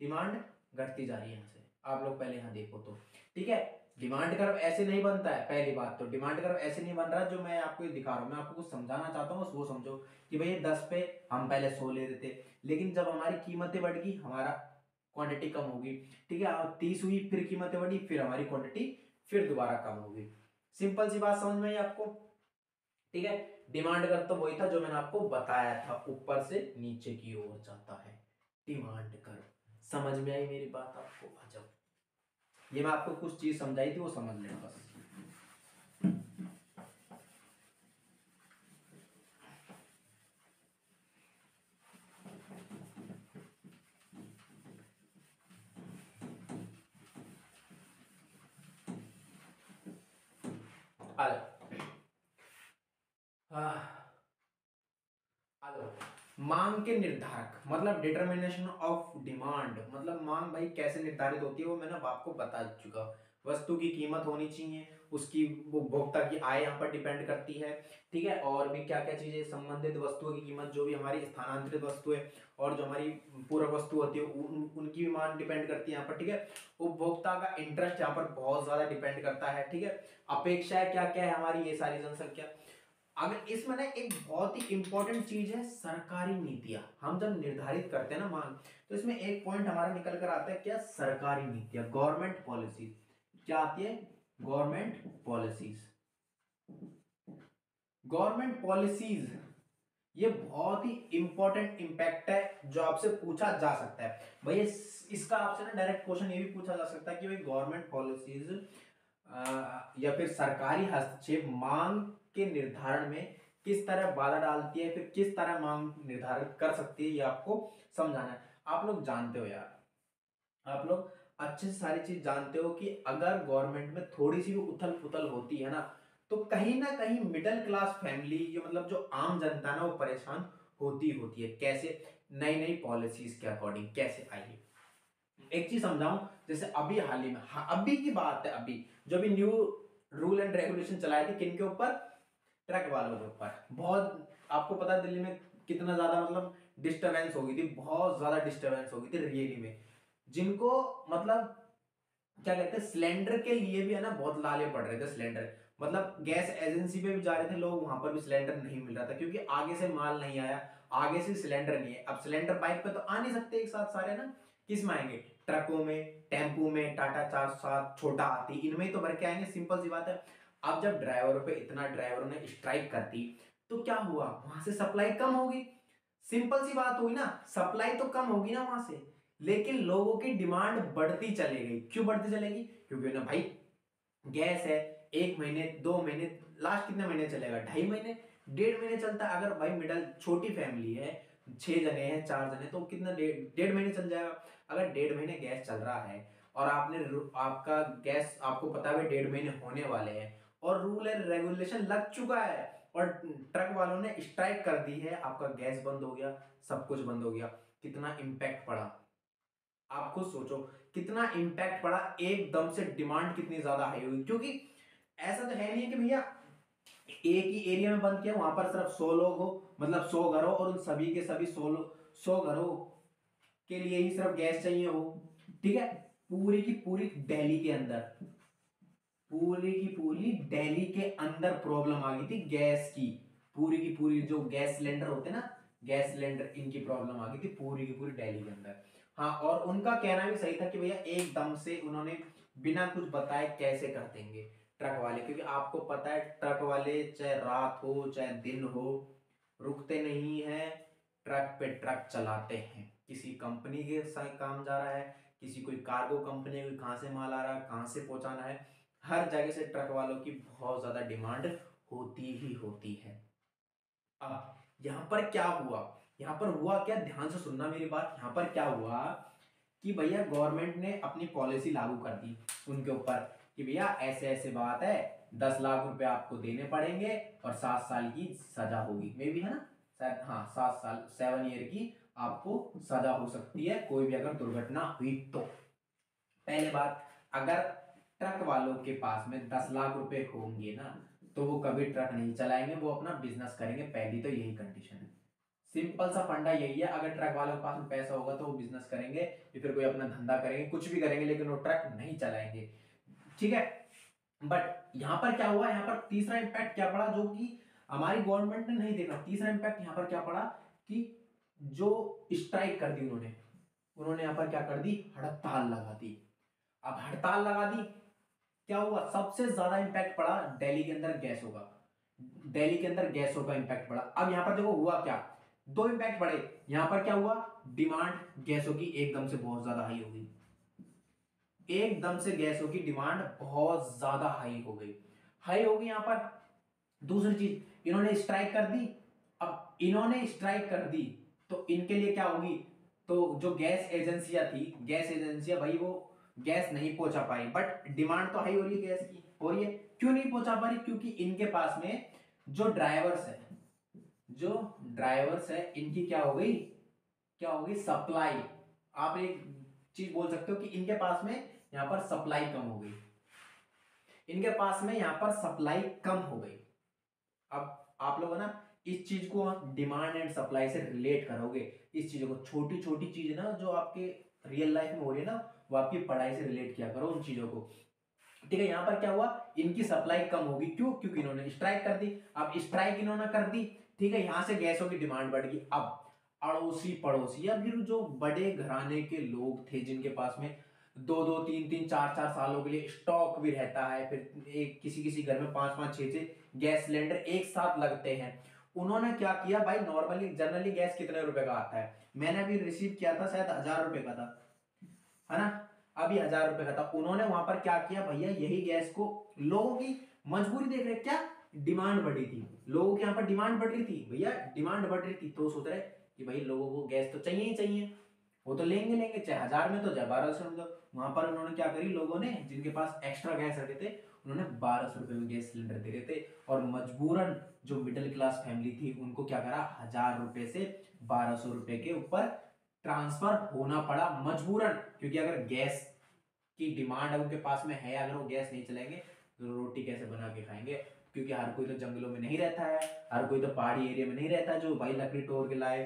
डिमांड घटती जा रही है यहाँ से। आप लोग पहले यहाँ देखो तो, ठीक है। डिमांड कर्व ऐसे नहीं बनता है, पहली बात तो डिमांड कर्व ऐसे नहीं बन रहा जो मैं आपको दिखा रहा हूँ। मैं आपको कुछ समझाना चाहता हूँ, वो समझो कि भाई 10 पे हम पहले 100 ले रहे थे, लेकिन जब हमारी कीमतें बढ़ गई हमारा क्वांटिटी कम होगी, ठीक है। 30 हुई, फिर कीमतें बढ़ी, फिर हमारी क्वांटिटी फिर दोबारा कम होगी। सिंपल सी बात समझ में आई आपको, ठीक है। डिमांड कर्व तो वही था जो मैंने आपको बताया था, ऊपर से नीचे की ओर जाता है डिमांड कर्व। समझ में आई मेरी बात आपको? अजब, ये मैं आपको कुछ चीज समझाई थी वो समझ लेना बस। मांग के निर्धारक मतलब डिटर्मिनेशन ऑफ डिमांड, मतलब मांग भाई कैसे निर्धारित होती है वो मैंने आपको बता चुका। वस्तु की कीमत होनी चाहिए, उसकी उपभोक्ता की आय यहाँ पर डिपेंड करती है, ठीक है। और भी क्या क्या चीजें, संबंधित वस्तुओं की कीमत, जो भी हमारी स्थानांतरित वस्तु है और जो हमारी पूरक वस्तु होती है उनकी भी मांग डिपेंड करती है यहाँ पर, ठीक है। उपभोक्ता का इंटरेस्ट यहाँ पर बहुत ज्यादा डिपेंड करता है, ठीक है। अपेक्षाएं क्या क्या है हमारी, ये सारी जनसंख्या। अगर इसमें ना एक बहुत ही इंपॉर्टेंट चीज है सरकारी नीतियां, हम जब निर्धारित करते हैं ना मांग, तो इसमें एक पॉइंट हमारा निकल कर आता है, क्या? सरकारी नीतियां, गवर्नमेंट पॉलिसीज। क्या आती है? Government policies. गवर्नमेंट पॉलिसीज ये बहुत ही इंपॉर्टेंट इंपैक्ट है जो आपसे पूछा जा सकता है भाई। इसका आपसे ना डायरेक्ट क्वेश्चन ये भी पूछा जा सकता है कि भाई गवर्नमेंट पॉलिसीज या फिर सरकारी हस्तक्षेप मांग के निर्धारण में किस तरह बाधा डालती है, फिर किस तरह मांग निर्धारित कर सकती है, ये आपको समझाना है। आप लोग जानते हो यार, आप लोग अच्छे से सारी चीज जानते हो कि अगर गवर्नमेंट में थोड़ी सी भी उथल पुथल होती है तो कहीं ना कहीं मिडिल क्लास फैमिली, जो मतलब जो आम जनता ना, वो परेशान होती है। कैसे? नई नई पॉलिसीज के अकॉर्डिंग कैसे? आइए एक चीज समझाऊं, जैसे अभी हाल ही में, हाँ अभी की बात है, अभी जो भी न्यू रूल एंड रेगुलेशन चलाए थे, किनके ऊपर? ट्रक वालों के ऊपर। बहुत आपको पता है दिल्ली में कितना ज्यादा मतलब डिस्टरबेंस हो गई थी, बहुत ज्यादा डिस्टरबेंस हो गई थी रियली में। जिनको मतलब क्या कहते हैं, सिलेंडर के लिए भी है ना बहुत लाले पड़ रहे थे। सिलेंडर मतलब गैस एजेंसी पे भी जा रहे थे लोग, वहां पर भी सिलेंडर नहीं मिल रहा था क्योंकि आगे से माल नहीं आया, आगे से सिलेंडर नहीं है। अब सिलेंडर बाइक पे तो आ नहीं सकते एक साथ सारे ना, किस में आएंगे? ट्रकों में, टेम्पू में, टाटा 407 छोटा हाथी, इनमें ही तो भर के आएंगे, सिंपल सी बात है। अब जब ड्राइवरों पे इतना, ड्राइवरों ने स्ट्राइक कर दी तो क्या हुआ? वहां से सप्लाई कम होगी, सिंपल सी बात हुई ना, सप्लाई तो कम होगी ना वहां से, लेकिन लोगों की डिमांड बढ़ती चलेगी। क्यों बढ़ती चलेगी? क्योंकि ना भाई गैस है, 1 महीने 2 महीने, लास्ट कितने महीने चलेगा? 2.5 महीने, 1.5 महीने चलता है। अगर भाई मिडल छोटी फैमिली है, 6 जने हैं, 4 जने, तो कितना 1.5 महीने चल जाएगा। अगर 1.5 महीने गैस चल रहा है और आपका गैस आपको पता है 1.5 महीने होने वाले हैं और रूल एंड रेगुलेशन लग चुका है और ट्रक वालों ने स्ट्राइक कर दी है, आपका गैस बंद हो गया, सब कुछ बंद हो गया, कितना इंपैक्ट पड़ा? आप खुद सोचो कितना इंपैक्ट पड़ा, एकदम से डिमांड कितनी ज्यादा हाई हुई। क्योंकि ऐसा तो है नहीं कि भैया एक ही एरिया में बंद किया, वहां पर सिर्फ 100 लोग हो, मतलब 100 घर हो और उन सभी के सभी 100 घरों के लिए ही सिर्फ गैस चाहिए हो, ठीक है। पूरी की पूरी दिल्ली के अंदर, पूरी की पूरी दिल्ली के अंदर प्रॉब्लम आ गई थी गैस की। पूरी की पूरी जो गैस सिलेंडर होते ना, गैस सिलेंडर, इनकी प्रॉब्लम आ गई थी पूरी की पूरी दिल्ली के अंदर। हाँ, और उनका कहना भी सही था कि भैया एकदम से उन्होंने बिना कुछ बताए कैसे कर देंगे ट्रक वाले, क्योंकि आपको पता है ट्रक वाले चाहे रात हो चाहे दिन हो रुकते नहीं है, ट्रक पे ट्रक चलाते हैं। किसी कंपनी के साथ काम जा रहा है, किसी कोई कार्गो कंपनी है, कोई कहाँ से माल आ रहा है, कहाँ से पहुंचाना है, हर जगह से ट्रक वालों की बहुत ज्यादा डिमांड होती ही होती है। अब यहाँ पर क्या हुआ, यहाँ पर हुआ क्या, ध्यान से सुनना मेरी बात। यहाँ पर क्या हुआ कि भैया गवर्नमेंट ने अपनी पॉलिसी लागू कर दी उनके ऊपर कि भैया ऐसे ऐसे बात है, 10 लाख रुपए आपको देने पड़ेंगे और 7 साल की सजा होगी, मे भी है ना शायद, हाँ 7 साल, 7 ईयर की आपको सजा हो सकती है कोई भी अगर दुर्घटना हुई तो। पहले बात, अगर ट्रक वालों के पास में 10 लाख रुपए होंगे ना तो वो कभी ट्रक नहीं चलाएंगे, वो अपना बिजनेस करेंगे, पहली तो यही कंडीशन है। सिंपल सा फंडा यही है, अगर ट्रक वालों के पास में पैसा होगा तो वो बिजनेस करेंगे या फिर कोई अपना धंधा करेंगे, कुछ भी करेंगे, लेकिन वो ट्रक नहीं चलाएंगे, ठीक है। बट यहाँ पर क्या हुआ, यहाँ पर तीसरा इंपैक्ट क्या पड़ा जो कि हमारी गवर्नमेंट ने नहीं देखा। तीसरा इंपैक्ट यहाँ पर क्या पड़ा कि जो स्ट्राइक कर दी उन्होंने, उन्होंने यहाँ पर क्या कर दी, हड़ताल लगा दी। अब हड़ताल लगा दी, क्या हुआ, सबसे ज्यादा इंपैक्ट पड़ा दिल्ली के अंदर गैसों का, दिल्ली के अंदर गैसों का इंपैक्ट पड़ा। अब यहां पर देखो हुआ क्या, दो इंपैक्ट पड़े। यहां पर क्या हुआ, डिमांड गैसों की एकदम से बहुत ज्यादा हाई हो गई, एकदम से गैसों की डिमांड बहुत ज्यादा हाई हो गई, हाई हो गई यहां पर। दूसरी चीज, इन्होंने स्ट्राइक कर दी। अब इन्होंने स्ट्राइक कर दी तो इनके लिए क्या होगी, तो जो गैस एजेंसियां थी, गैस एजेंसियां भाई वो गैस नहीं पहुंचा पाई, बट डिमांड तो हाई हो रही है गैस की, हो रही है। क्यों नहीं पहुंचा पा रही, क्योंकि इनके पास में जो ड्राइवर्स है, जो ड्राइवर्स है इनकी क्या हो गई, क्या हो गई, सप्लाई। आप एक चीज बोल सकते हो कि इनके पास में यहां पर सप्लाई कम हो गई, इनके पास में यहां पर सप्लाई कम हो गई। अब आप लोग ना इस चीज को डिमांड एंड सप्लाई से रिलेट करोगे, इस चीजों को, छोटी छोटी चीज ना जो आपके रियल लाइफ में हो रही है ना, वो आपकी पढ़ाई से रिलेट किया करो उन चीजों को, ठीक है। यहां पर क्या हुआ, इनकी सप्लाई कम होगी, क्यों, क्योंकि इन्होंने स्ट्राइक कर दी। अब स्ट्राइक इन्होंने कर दी, ठीक है, यहां से गैसों की डिमांड बढ़ गई। अब अड़ोसी पड़ोसी या फिर जो बड़े घराने के लोग थे जिनके पास में 2-2, 3-3, 4-4 सालों के लिए स्टॉक भी रहता है, फिर एक किसी किसी घर में 5-5, 6-6 गैस सिलेंडर एक साथ लगते हैं, उन्होंने क्या किया भाई, नॉर्मली जनरली गैस कितने रुपए का आता है, मैंने अभी रिसीव किया था शायद 1000 रुपए का था, है ना, अभी 1000 रुपए का था। उन्होंने वहां पर क्या किया भैया, यही गैस को, लोगों की मजबूरी देख रहे, क्या डिमांड बढ़ी थी, लोगों के यहाँ पर डिमांड बढ़ रही थी भैया, डिमांड बढ़ रही थी, तो सोच रहे कि भाई लोगों को गैस तो चाहिए ही चाहिए, वो तो लेंगे लेंगे, चाहे 1000 में तो चाहे 1200 में। तो वहां पर उन्होंने क्या करी, लोगों ने जिनके पास एक्स्ट्रा गैस रखे थे उन्होंने 1200 रुपए में गैस सिलेंडर दे रहे थे, और मजबूरन जो मिडिल क्लास फैमिली थी उनको क्या करा, 1000 रुपए से 1200 रुपए के ऊपर ट्रांसफर होना पड़ा मजबूरन, क्योंकि अगर गैस की डिमांड उनके पास में है, अगर वो गैस नहीं चलाएंगे तो रोटी कैसे बना के खाएंगे, क्योंकि हर कोई तो जंगलों में नहीं रहता है, हर कोई तो पहाड़ी एरिया में नहीं रहता जो भाई लकड़ी तोड़ के लाए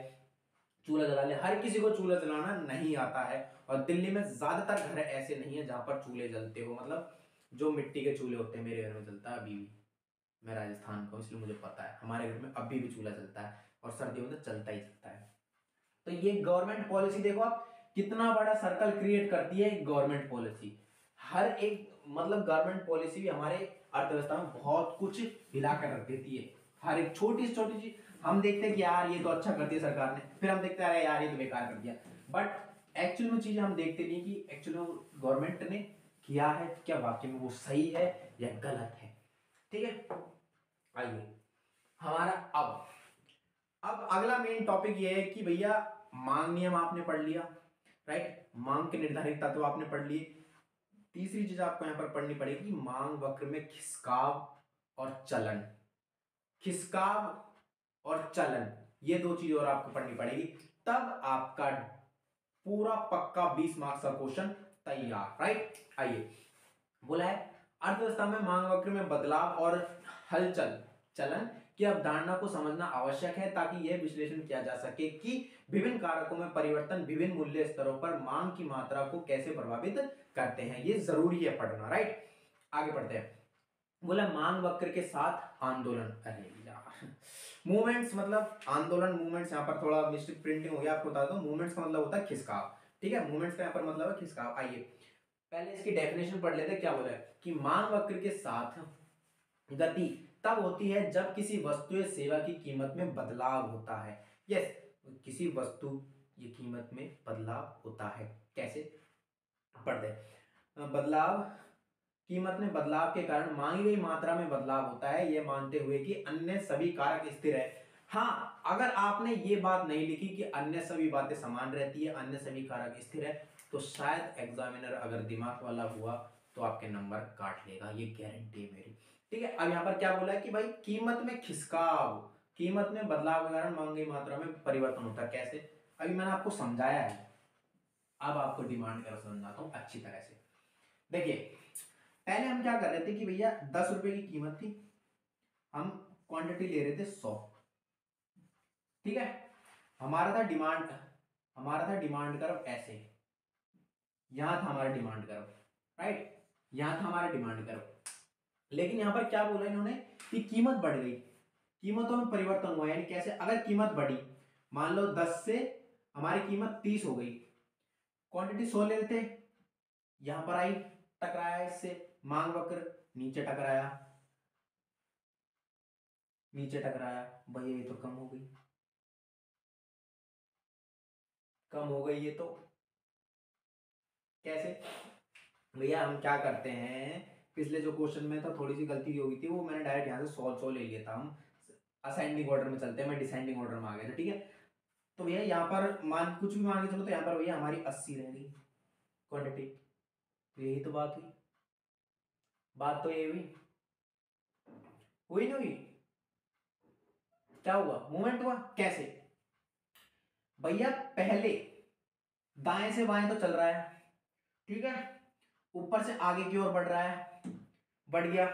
चूल्हा जला ले, हर किसी को चूल्हा जलाना नहीं आता है। और दिल्ली में ज्यादातर घर ऐसे नहीं है जहां पर चूल्हे जलते हो, मतलब जो मिट्टी के चूल्हे होते हैं, मेरे घर में जलता है अभी भी, मैं राजस्थान का हूं इसलिए मुझे पता है, हमारे घर में अभी भी चूल्हा जलता है और सर्दियों में तो चलता ही चलता है। तो ये गवर्नमेंट पॉलिसी देखो आप, कितना बड़ा सर्कल क्रिएट करती है गवर्नमेंट पॉलिसी, हर एक, मतलब गवर्नमेंट पॉलिसी भी हमारे अर्थव्यवस्था में बहुत कुछ हिला कर रख देती है, हर एक छोटी से छोटी चीज हम देखते हैं कि यार ये तो अच्छा कर दिया सरकार ने, फिर हम देखते हैं यार ये तो बेकार कर दिया, बट एक्चुअल में चीजें हम देखते नहीं कि एक्चुअली गवर्नमेंट ने किया है क्या, वाकई में वो सही है या गलत है, ठीक है। आइए हमारा अब अगला मेन टॉपिक ये है कि भैया मांग नियम आपने पढ़ लिया, राइट, मांग के निर्धारित तत्व आपने पढ़ लिए। तीसरी चीज आपको यहां पर पढ़नी पड़ेगी, मांग वक्र में खिसकाव और चलन, खिसकाव और चलन, ये दो चीज और आपको पढ़नी पड़ेगी, तब आपका पूरा पक्का 20 मार्क्स का क्वेश्चन तैयार, राइट। आइए, बोला है अर्थव्यवस्था में मांग वक्र में बदलाव और हलचल, चलन की अवधारणा को समझना आवश्यक है ताकि यह विश्लेषण किया जा सके कि विभिन्न कारकों में परिवर्तन विभिन्न मूल्य स्तरों पर मांग की मात्रा को कैसे प्रभावित करते हैं। ये जरूरी है पढ़ना, राइट। आगे पढ़ते हैं। बोला मांग वक्र के साथ आंदोलन। अरे यार, मूवमेंट्स मतलब आंदोलन, मूवमेंट्स यहाँ पर थोड़ा मिस्टेक प्रिंटिंग हो गया, आपको बता दो। मूवमेंट्स का मतलब होता है खिसकाव, ठीक है। मूवमेंट्स का यहाँ पर मतलब है खिसकाव। आइए पहले इसकी डेफिनेशन पढ़ लेते हैं। क्या बोला है कि मांग वक्र के साथ गति तब होती है जब किसी वस्तु या सेवा की कीमत में बदलाव होता है। यस, किसी वस्तु या कीमत में बदलाव होता है। कैसे पढ़ते हैं। बदलाव, कीमत में बदलाव के कारण मांगी गई मात्रा में बदलाव होता है, यह मानते हुए कि अन्य सभी कारक स्थिर है। हाँ, अगर आपने ये बात नहीं लिखी कि अन्य सभी बातें समान रहती है, अन्य सभी कारक स्थिर है, तो शायद एग्जामिनर अगर दिमाग वाला हुआ तो आपके नंबर काट लेगा, ये गारंटी है मेरी, ठीक है। अब यहाँ पर क्या बोला है कि भाई कीमत में खिसकाव, कीमत में बदलाव के कारण मांगी गई मात्रा में परिवर्तन होता है। कैसे, अभी मैंने आपको समझाया है, अब आपको डिमांड कर समझाता हूं अच्छी तरह से। देखिए पहले हम क्या कर रहे थे कि भैया 10 रुपए की कीमत थी, हम क्वांटिटी ले रहे थे 100, ठीक है। हमारा था डिमांड, कर्व ऐसे, यहां था हमारा डिमांड कर्व, राइट, यहां था हमारा डिमांड कर्व। लेकिन यहां पर क्या बोला इन्होंने कि कीमत बढ़ गई, कीमतों में परिवर्तन हुआ। यानी कैसे, अगर कीमत बढ़ी, मान लो 10 से हमारी कीमत 30 हो गई, क्वांटिटी 100 ले लेते, यहां पर आई, टकराया इससे, मांग वक्र नीचे टकराया, नीचे टकराया, भैया ये तो कम हो गई, कम हो गई ये तो। कैसे भैया, हम क्या करते हैं, पिछले जो क्वेश्चन में था थोड़ी सी गलती हो गई थी, वो मैंने डायरेक्ट यहाँ से 100 ले लिया था। हम असेंडिंग ऑर्डर में चलते हैं, मैं डिसेंडिंग ऑर्डर में आ गया था, ठीक है। तो भैया यहाँ पर मान कुछ भी मान के चलो, तो यहाँ पर भैया हमारी 80 रह गई क्वांटिटी। तो यही तो बात हुई, बात तो ये हुई, हुई नहीं हुई, क्या हुआ, मूवमेंट हुआ। कैसे भैया, पहले दाएं से बाएं तो चल रहा है, ठीक है, ऊपर से आगे की ओर बढ़ रहा है, बढ़ गया,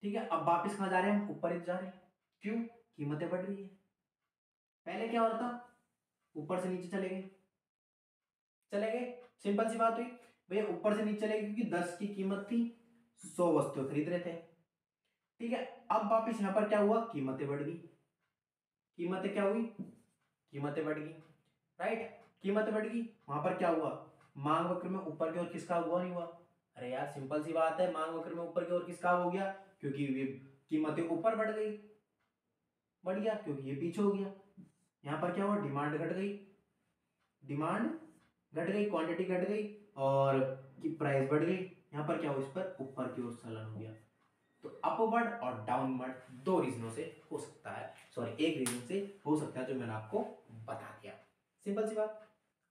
ठीक है। अब वापस कहां जा रहे हैं, हम ऊपर ही जा रहे हैं। क्यों, कीमतें बढ़ रही है। पहले क्या हो रहा था, ऊपर से नीचे चले गए, चले गए, सिंपल सी बात हुई भैया, ऊपर से नीचे चले गए क्योंकि 10 की कीमत थी, 100 वस्तु खरीद रहे थे, ठीक है। अब वापस यहां पर क्या हुआ, कीमतें बढ़ गई, कीमतें क्या हुई, कीमतें बढ़ गई, राइट, कीमतें बढ़ गई। वहां पर क्या हुआ, मांग वक्र में ऊपर की ओर किसका हुआ, नहीं हुआ। अरे यार सिंपल सी बात है, मांग वक्र में ऊपर की ओर किसका हो गया, क्योंकि ये कीमतें ऊपर बढ़ गई, बढ़ गया, क्योंकि ये पीछे हो गया। यहां पर क्या हुआ, डिमांड घट गई, डिमांड घट गई, क्वांटिटी घट गई, और की प्राइस बढ़ गई। यहां पर क्या हुआ, इस पर ऊपर की ओर चलन हो गया। तो अपवर्ड और डाउनवर्ड दो रीजनों से हो सकता है, सॉरी एक रीजन से हो सकता है, जो मैंने आपको बता दिया। सिंपल सी बात,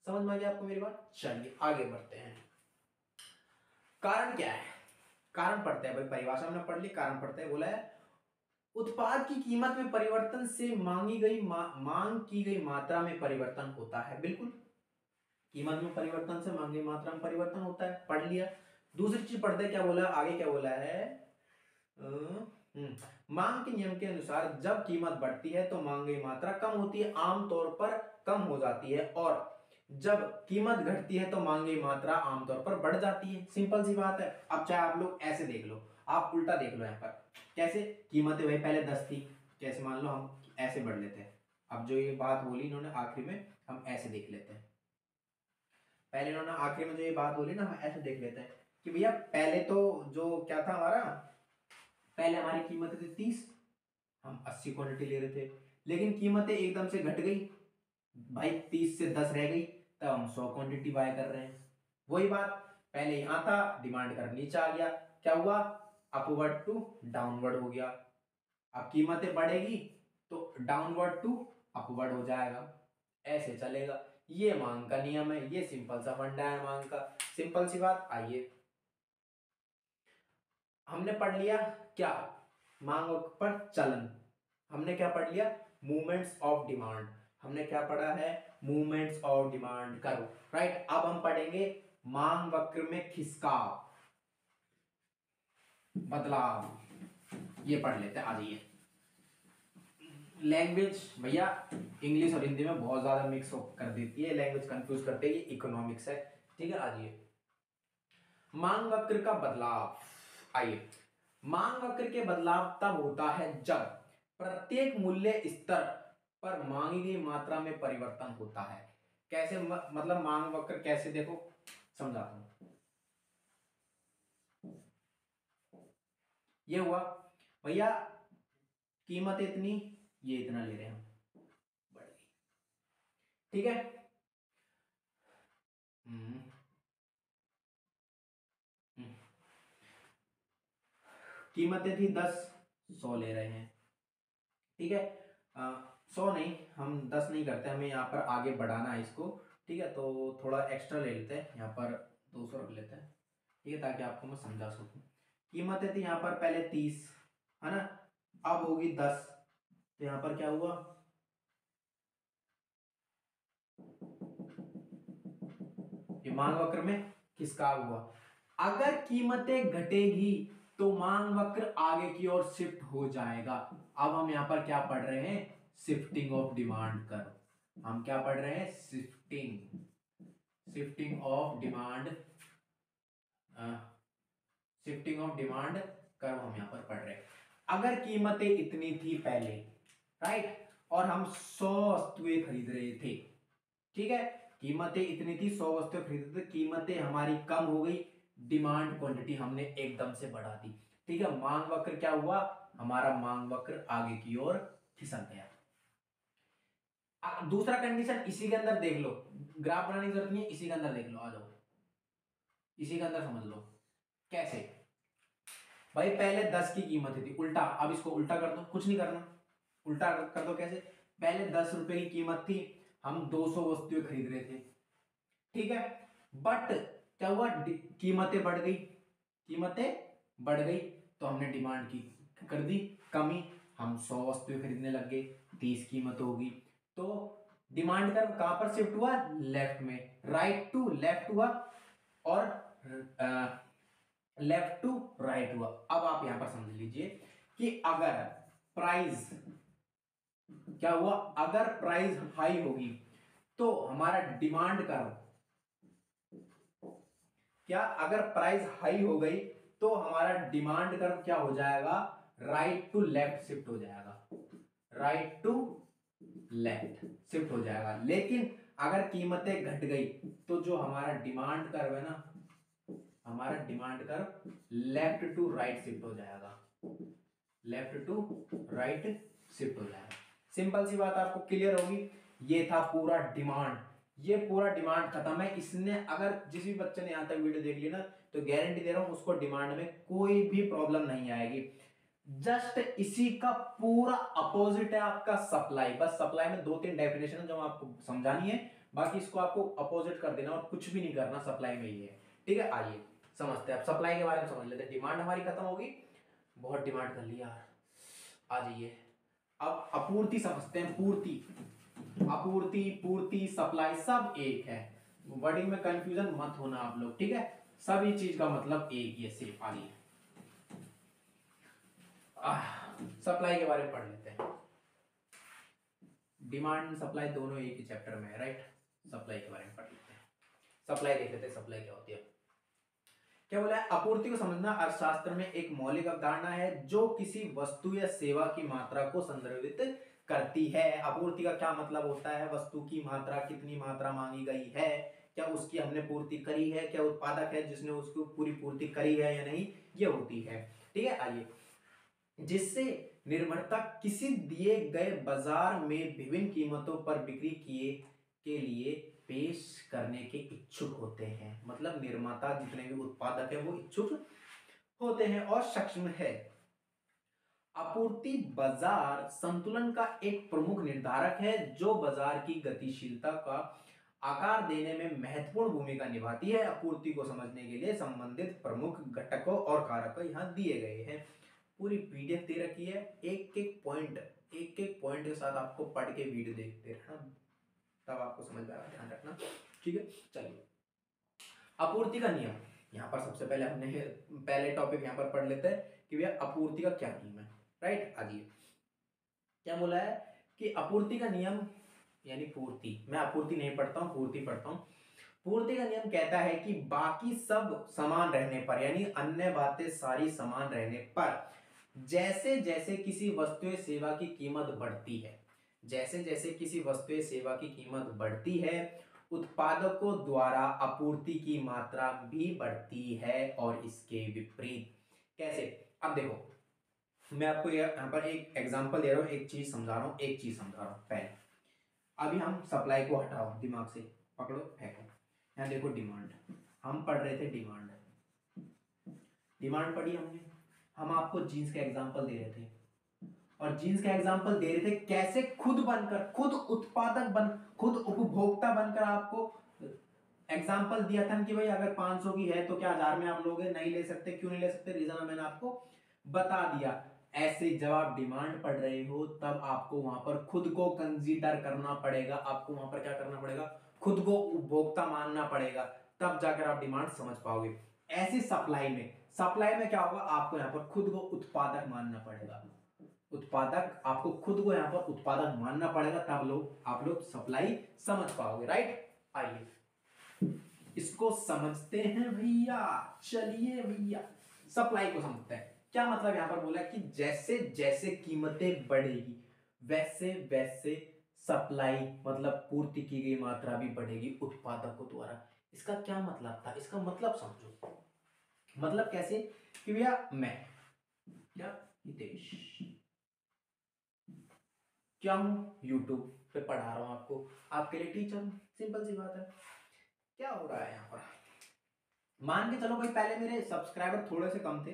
समझ में आ गया आपको मेरी बात। चलिए आगे बढ़ते हैं। कारण क्या है, कारण पढ़ते हैं भाई, परिभाषा हमने पढ़ ली, कारण पढ़ते हैं। बोला है उत्पाद की कीमत में परिवर्तन से मांग की गई मात्रा में परिवर्तन होता है। बिल्कुल, कीमत में परिवर्तन से मांगी मात्रा में परिवर्तन होता है, पढ़ लिया। दूसरी चीज पढ़ते हैं, क्या बोला आगे, क्या बोला है, मांग के नियम के अनुसार जब कीमत बढ़ती है तो मांग की मात्रा कम होती है, आमतौर पर कम हो जाती है, और जब कीमत घटती है तो मांग की मात्रा आमतौर पर बढ़ जाती है। सिंपल सी बात है। अब चाहे आप लोग ऐसे देख लो, आप उल्टा देख लो, यहाँ पर कैसे, कीमतें वही पहले 10 थी, कैसे मान लो हम ऐसे बढ़ लेते हैं। अब जो ये बात बोली इन्होंने आखिरी में, हम ऐसे देख लेते हैं। पहले इन्होंने आखिरी में जो ये बात बोली ना, हम ऐसे देख लेते हैं कि भैया पहले तो जो क्या था हमारा, पहले हमारी कीमत थी 30, हम 80 क्वांटिटी ले रहे थे, लेकिन कीमतें एकदम से घट गई भाई, 30 से 10 रह गई, तब हम 100 क्वांटिटी बाय कर रहे हैं। वही बात, पहले यहां था, डिमांड कर नीचे आ गया, क्या हुआ, अपवर्ड टू डाउनवर्ड हो गया। अब कीमतें बढ़ेगी तो डाउनवर्ड टू अपवर्ड हो जाएगा, ऐसे चलेगा। ये मांग का नियम है, ये सिंपल सा फंडा है मांग का, सिंपल सी बात। आइए हमने पढ़ लिया क्या, मांग पर चलन, हमने क्या पढ़ लिया, मूवमेंट्स ऑफ डिमांड, हमने क्या पढ़ा है, मूवमेंट्स ऑफ डिमांड करो, राइट। अब हम पढ़ेंगे मांग वक्र में खिसकाव, बदलाव, ये पढ़ लेते हैं। आ जाइए, लैंग्वेज भैया इंग्लिश और हिंदी में बहुत ज़्यादा मिक्स कर देती है, लैंग्वेज कंफ्यूज करते हैं, ये इकोनॉमिक्स है। ठीक है, आइए मांग वक्र का बदलाव। आइए, मांग वक्र के बदलाव तब होता है जब प्रत्येक मूल्य स्तर पर मांगी गई मात्रा में परिवर्तन होता है। कैसे मतलब मांग वक्र कैसे, देखो समझाता हूं। ये हुआ भैया, कीमत इतनी, ये इतना ले रहे हैं हम, बढ़ गई। ठीक है, हम्म, हम्म। कीमतें थी 10, 100 ले रहे हैं। ठीक है, 100 नहीं, हम 10 नहीं करते, हमें यहाँ पर आगे बढ़ाना है इसको। ठीक है, तो थोड़ा एक्स्ट्रा ले लेते हैं, यहाँ पर 200 रख लेते हैं। ठीक है, ताकि आपको मैं समझा सकूं। कीमतें थी यहाँ पर पहले 30, है ना, अब होगी 10, तो यहाँ पर क्या हुआ, ये मांग वक्र में खिसकाव हुआ। अगर कीमतें घटेगी तो मांग वक्र आगे की ओर शिफ्ट हो जाएगा। अब हम यहां पर क्या पढ़ रहे हैं, शिफ्टिंग ऑफ डिमांड कर्व। हम क्या पढ़ रहे हैं, shifting of demand, shifting of demand curve हम यहां पर पढ़ रहे हैं। अगर कीमतें इतनी थी पहले, राइट, और हम 100 वस्तुएं खरीद रहे थे, ठीक है, कीमतें इतनी थी, 100 वस्तुएं खरीदते थे, कीमतें हमारी कम हो गई, डिमांड क्वांटिटी हमने एकदम से बढ़ा दी। ठीक है, मांग वक्र क्या हुआ, हमारा मांग वक्र आगे की ओर खिसक गया। दूसरा कंडीशन इसी के अंदर देख लो, ग्राफ बनाने की जरूरत नहीं है, इसी के अंदर देख लो, आ जाओ, इसी के अंदर समझ लो कैसे। भाई पहले 10 की कीमत थी, उल्टा, अब इसको उल्टा कर दो, कुछ नहीं करना, उल्टा कर दो। कैसे, पहले 10 रुपए की कीमत थी, हम 200 वस्तुएं खरीद रहे थे, ठीक है, बट क्या हुआ, कीमतें बढ़ गई, कीमतें बढ़ गई, तो हमने डिमांड की कर दी कमी, हम 100 वस्तुएं खरीदने लग गए, 30 कीमत होगी, तो डिमांड कर्व कहां पर शिफ्ट हुआ, लेफ्ट में, राइट टू लेफ्ट हुआ, और लेफ्ट टू राइट हुआ। अब आप यहां पर समझ लीजिए कि अगर प्राइस क्या हुआ, अगर प्राइस हाई होगी तो हमारा डिमांड कर्व, क्या अगर प्राइस हाई हो गई तो हमारा डिमांड कर्व क्या हो जाएगा, राइट टू लेफ्ट शिफ्ट हो जाएगा, राइट टू लेफ्ट शिफ्ट हो जाएगा। लेकिन अगर कीमतें घट गई तो जो हमारा डिमांड कर्व है ना, हमारा demand curve left to right shift हो जाएगा, लेफ्ट टू राइट शिफ्ट हो जाएगा। सिंपल सी बात आपको क्लियर होगी। ये था पूरा डिमांड, ये पूरा डिमांड खत्म है। इसने अगर जिस भी बच्चे ने यहां तक वीडियो देख ली ना, तो गारंटी दे रहा हूं उसको डिमांड में कोई भी प्रॉब्लम नहीं आएगी। जस्ट इसी का पूरा अपोजिट है आपका सप्लाई। बस सप्लाई में 2-3 डेफिनेशन है जो आपको समझानी है, बाकी इसको आपको अपोजिट कर देना और कुछ भी नहीं करना, सप्लाई में ही है। ठीक है, आइए समझते हैं, अब सप्लाई के बारे में समझ लेते हैं। डिमांड हमारी खत्म होगी, बहुत डिमांड कर लिया, आ जाइए। अब आपूर्ति समझते हैं, पूर्ति, आपूर्ति, पूर्ति, सप्लाई सब एक है, वर्डिंग में कंफ्यूजन मत होना आप लोग, ठीक है, सभी चीज का मतलब एक ही है, सिर्फ आगे। सप्लाई के बारे में पढ़ लेते हैं। डिमांड सप्लाई दोनों एक ही चैप्टर में है, राइट। सप्लाई के बारे में पढ़ लेते हैं, सप्लाई देख लेते हैं, सप्लाई क्या होती है। क्या बोला है, आपूर्ति को समझना अर्थशास्त्र में एक मौलिक अवधारणा है जो किसी वस्तु या सेवा की मात्रा को संदर्भित करती है। आपूर्ति का क्या मतलब होता है, वस्तु की मात्रा, कितनी मात्रा मांगी गई है, क्या उसकी हमने पूर्ति करी है, क्या उत्पादक है जिसने उसको पूरी पूर्ति करी है या नहीं, ये होती है। ठीक है, आइए, जिससे निर्भरता किसी दिए गए बाजार में विभिन्न कीमतों पर बिक्री किए के लिए पेश करने के इच्छुक होते हैं। मतलब निर्माता जितने भी उत्पादक है वो इच्छुक होते हैं और सक्षम है। आपूर्ति बाजार संतुलन का एक प्रमुख निर्धारक है जो बाजार की गतिशीलता का आकार देने में महत्वपूर्ण भूमिका निभाती है। आपूर्ति को समझने के लिए संबंधित प्रमुख घटकों और कारकों यहाँ दिए गए हैं। पूरी पीडीएफ दे रखी है, एक एक पॉइंट के साथ आपको पढ़ के वीडियो देखते रहना, तब आपको समझ में आएगा, ध्यान रखना। ठीक है, चलिए, आपूर्ति का नियम। यहाँ पर सबसे पहले हमने पहले टॉपिक यहाँ पर पढ़ लेते हैं कि भैया आपूर्ति का क्या नियम है, राइट। आइए, क्या बोला है कि आपूर्ति का नियम यानी पूर्ति, मैं आपूर्ति नहीं पढ़ता हूँ, पूर्ति पढ़ता हूँ। पूर्ति का नियम कहता है कि बाकी सब समान रहने पर, यानी अन्य बातें सारी समान रहने पर, जैसे जैसे किसी वस्तु या सेवा की कीमत बढ़ती है, जैसे जैसे किसी वस्तु या सेवा की कीमत बढ़ती है, उत्पादकों द्वारा आपूर्ति की मात्रा भी बढ़ती है और इसके विपरीत। कैसे? अब देखो, मैं आपको यहाँ पर एक एग्जांपल दे रहा हूँ, एक चीज समझा रहा हूँ, पहले अभी हम सप्लाई को हटाओ, दिमाग से पकड़ो, फेंको। यहाँ देखो डिमांड, हम पढ़ रहे थे डिमांड, डिमांड पढ़ी हमने, हम आपको जीन्स का एग्जांपल दे रहे थे, और जीन्स का एग्जांपल दे रहे थे कैसे खुद बनकर, खुद उत्पादक बन, खुद उपभोक्ता बनकर आपको एग्जांपल दिया था कि भाई अगर 500 की है तो क्या 1000 में आप लोगे? नहीं ले सकते। क्यों नहीं ले सकते? रीजन मैंने आपको बता दिया। ऐसे जब आप डिमांड पढ़ रहे हो तब आपको वहां पर खुद को कंसीडर करना पड़ेगा, आपको वहां पर क्या करना पड़ेगा? खुद को उपभोक्ता मानना पड़ेगा, तब जाकर आप डिमांड समझ पाओगे। ऐसे सप्लाई में क्या होगा? आपको यहाँ पर खुद को उत्पादक मानना पड़ेगा, उत्पादक, आपको खुद को यहाँ पर उत्पादक मानना पड़ेगा, तब आप लोग सप्लाई समझ पाओगे, राइट? आइए इसको समझते हैं भैया, चलिए भैया सप्लाई को समझते हैं। क्या मतलब यहां पर बोला कि जैसे जैसे कीमतें बढ़ेगी वैसे वैसे सप्लाई मतलब पूर्ति की गई मात्रा भी बढ़ेगी उत्पादकों द्वारा। इसका क्या मतलब था? इसका मतलब समझो। मतलब कैसे कि भैया मैं क्या हितेश क्या हूं? यूट्यूब पे पढ़ा रहा हूं आपको, आपके लिए टीचर हूं, सिंपल सी बात है। क्या हो रहा है यहाँ पर? मान के चलो भाई, पहले मेरे सब्सक्राइबर थोड़े से कम थे,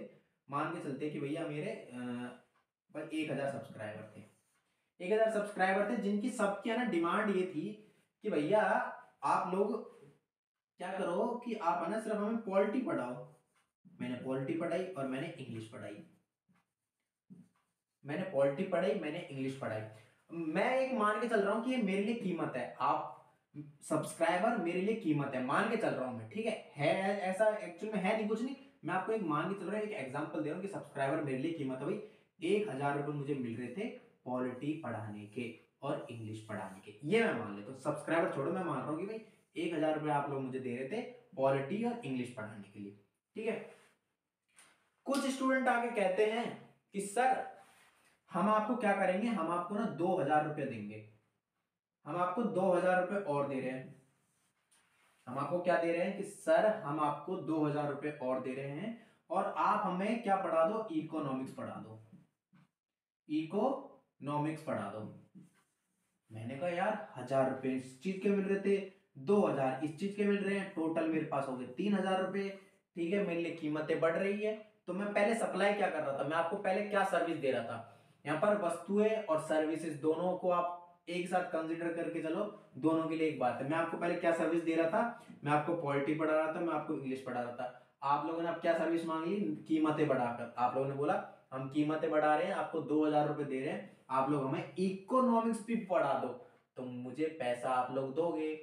मान के चलते कि भैया मेरे पर 1000 सब्सक्राइबर थे, 1000 सब्सक्राइबर थे, जिनकी सबकी है ना डिमांड ये थी कि भैया आप लोग क्या करो कि आप है ना सिर्फ हमें पॉलिटी पढ़ाओ। मैंने पॉलिटी पढ़ाई और मैंने इंग्लिश पढ़ाई, मैंने पॉलिटी पढ़ाई, मैंने इंग्लिश पढ़ाई। मैं एक मान के चल रहा हूं कि ये मेरे लिए कीमत है, आप सब्सक्राइबर मेरे लिए कीमत है, मान के चल रहा हूं मैं, ठीक है ऐसा एक्चुअल में है नहीं, कुछ नहीं, मैं आपको एक मान के चल रहा हूं, एक एग्जांपल दे रहा हूं कि सब्सक्राइबर मेरे लिए कीमत है। भाई 1000 रुपए मुझे मिल रहे थे पॉलिटी पढ़ाने के और इंग्लिश पढ़ाने के, ये मैं मान लेता हूँ। सब्सक्राइबर छोड़ो, मैं मान रहा हूँ कि भाई 1000 रुपए आप लोग मुझे दे रहे थे पॉलिटी और इंग्लिश पढ़ाने के लिए, ठीक है। कुछ स्टूडेंट आके कहते हैं कि सर हम आपको क्या करेंगे, हम आपको ना 2000 रुपये देंगे, हम आपको 2000 रुपये और दे रहे हैं, हम आपको क्या दे रहे हैं कि सर हम आपको 2000 रुपये और दे रहे हैं और आप हमें क्या पढ़ा दो? इकोनॉमिक्स पढ़ा दो, इकोनॉमिक्स पढ़ा दो। मैंने कहा यार 1000 रुपये इस चीज के मिल रहे थे, 2000 इस चीज के मिल रहे हैं, टोटल मेरे पास हो गए 3000 रुपये, ठीक है, मेरे लिए कीमतें बढ़ रही है। तो मैं पहले सप्लाई क्या कर रहा था? मैं आपको पहले क्या सर्विस दे रहा था? यहाँ पर वस्तुएं और सर्विसेज दोनों को आप एक साथ कंसिडर करके चलो, दोनों के लिए एक बात है। मैं आपको पहले क्या सर्विस दे रहा था? मैं आपको पॉलिटी पढ़ा रहा था, मैं आपको इंग्लिश पढ़ा रहा था। आप लोगों ने अब क्या सर्विस मांग ली? कीमतें बढ़ाकर। आप लोगों ने बोला हम कीमतें बढ़ा रहे हैं, आपको 2000 रुपये दे रहे हैं, आप लोग हमें इकोनॉमिक्स भी पढ़ा दो, तो मुझे पैसा आप लोग दोगे।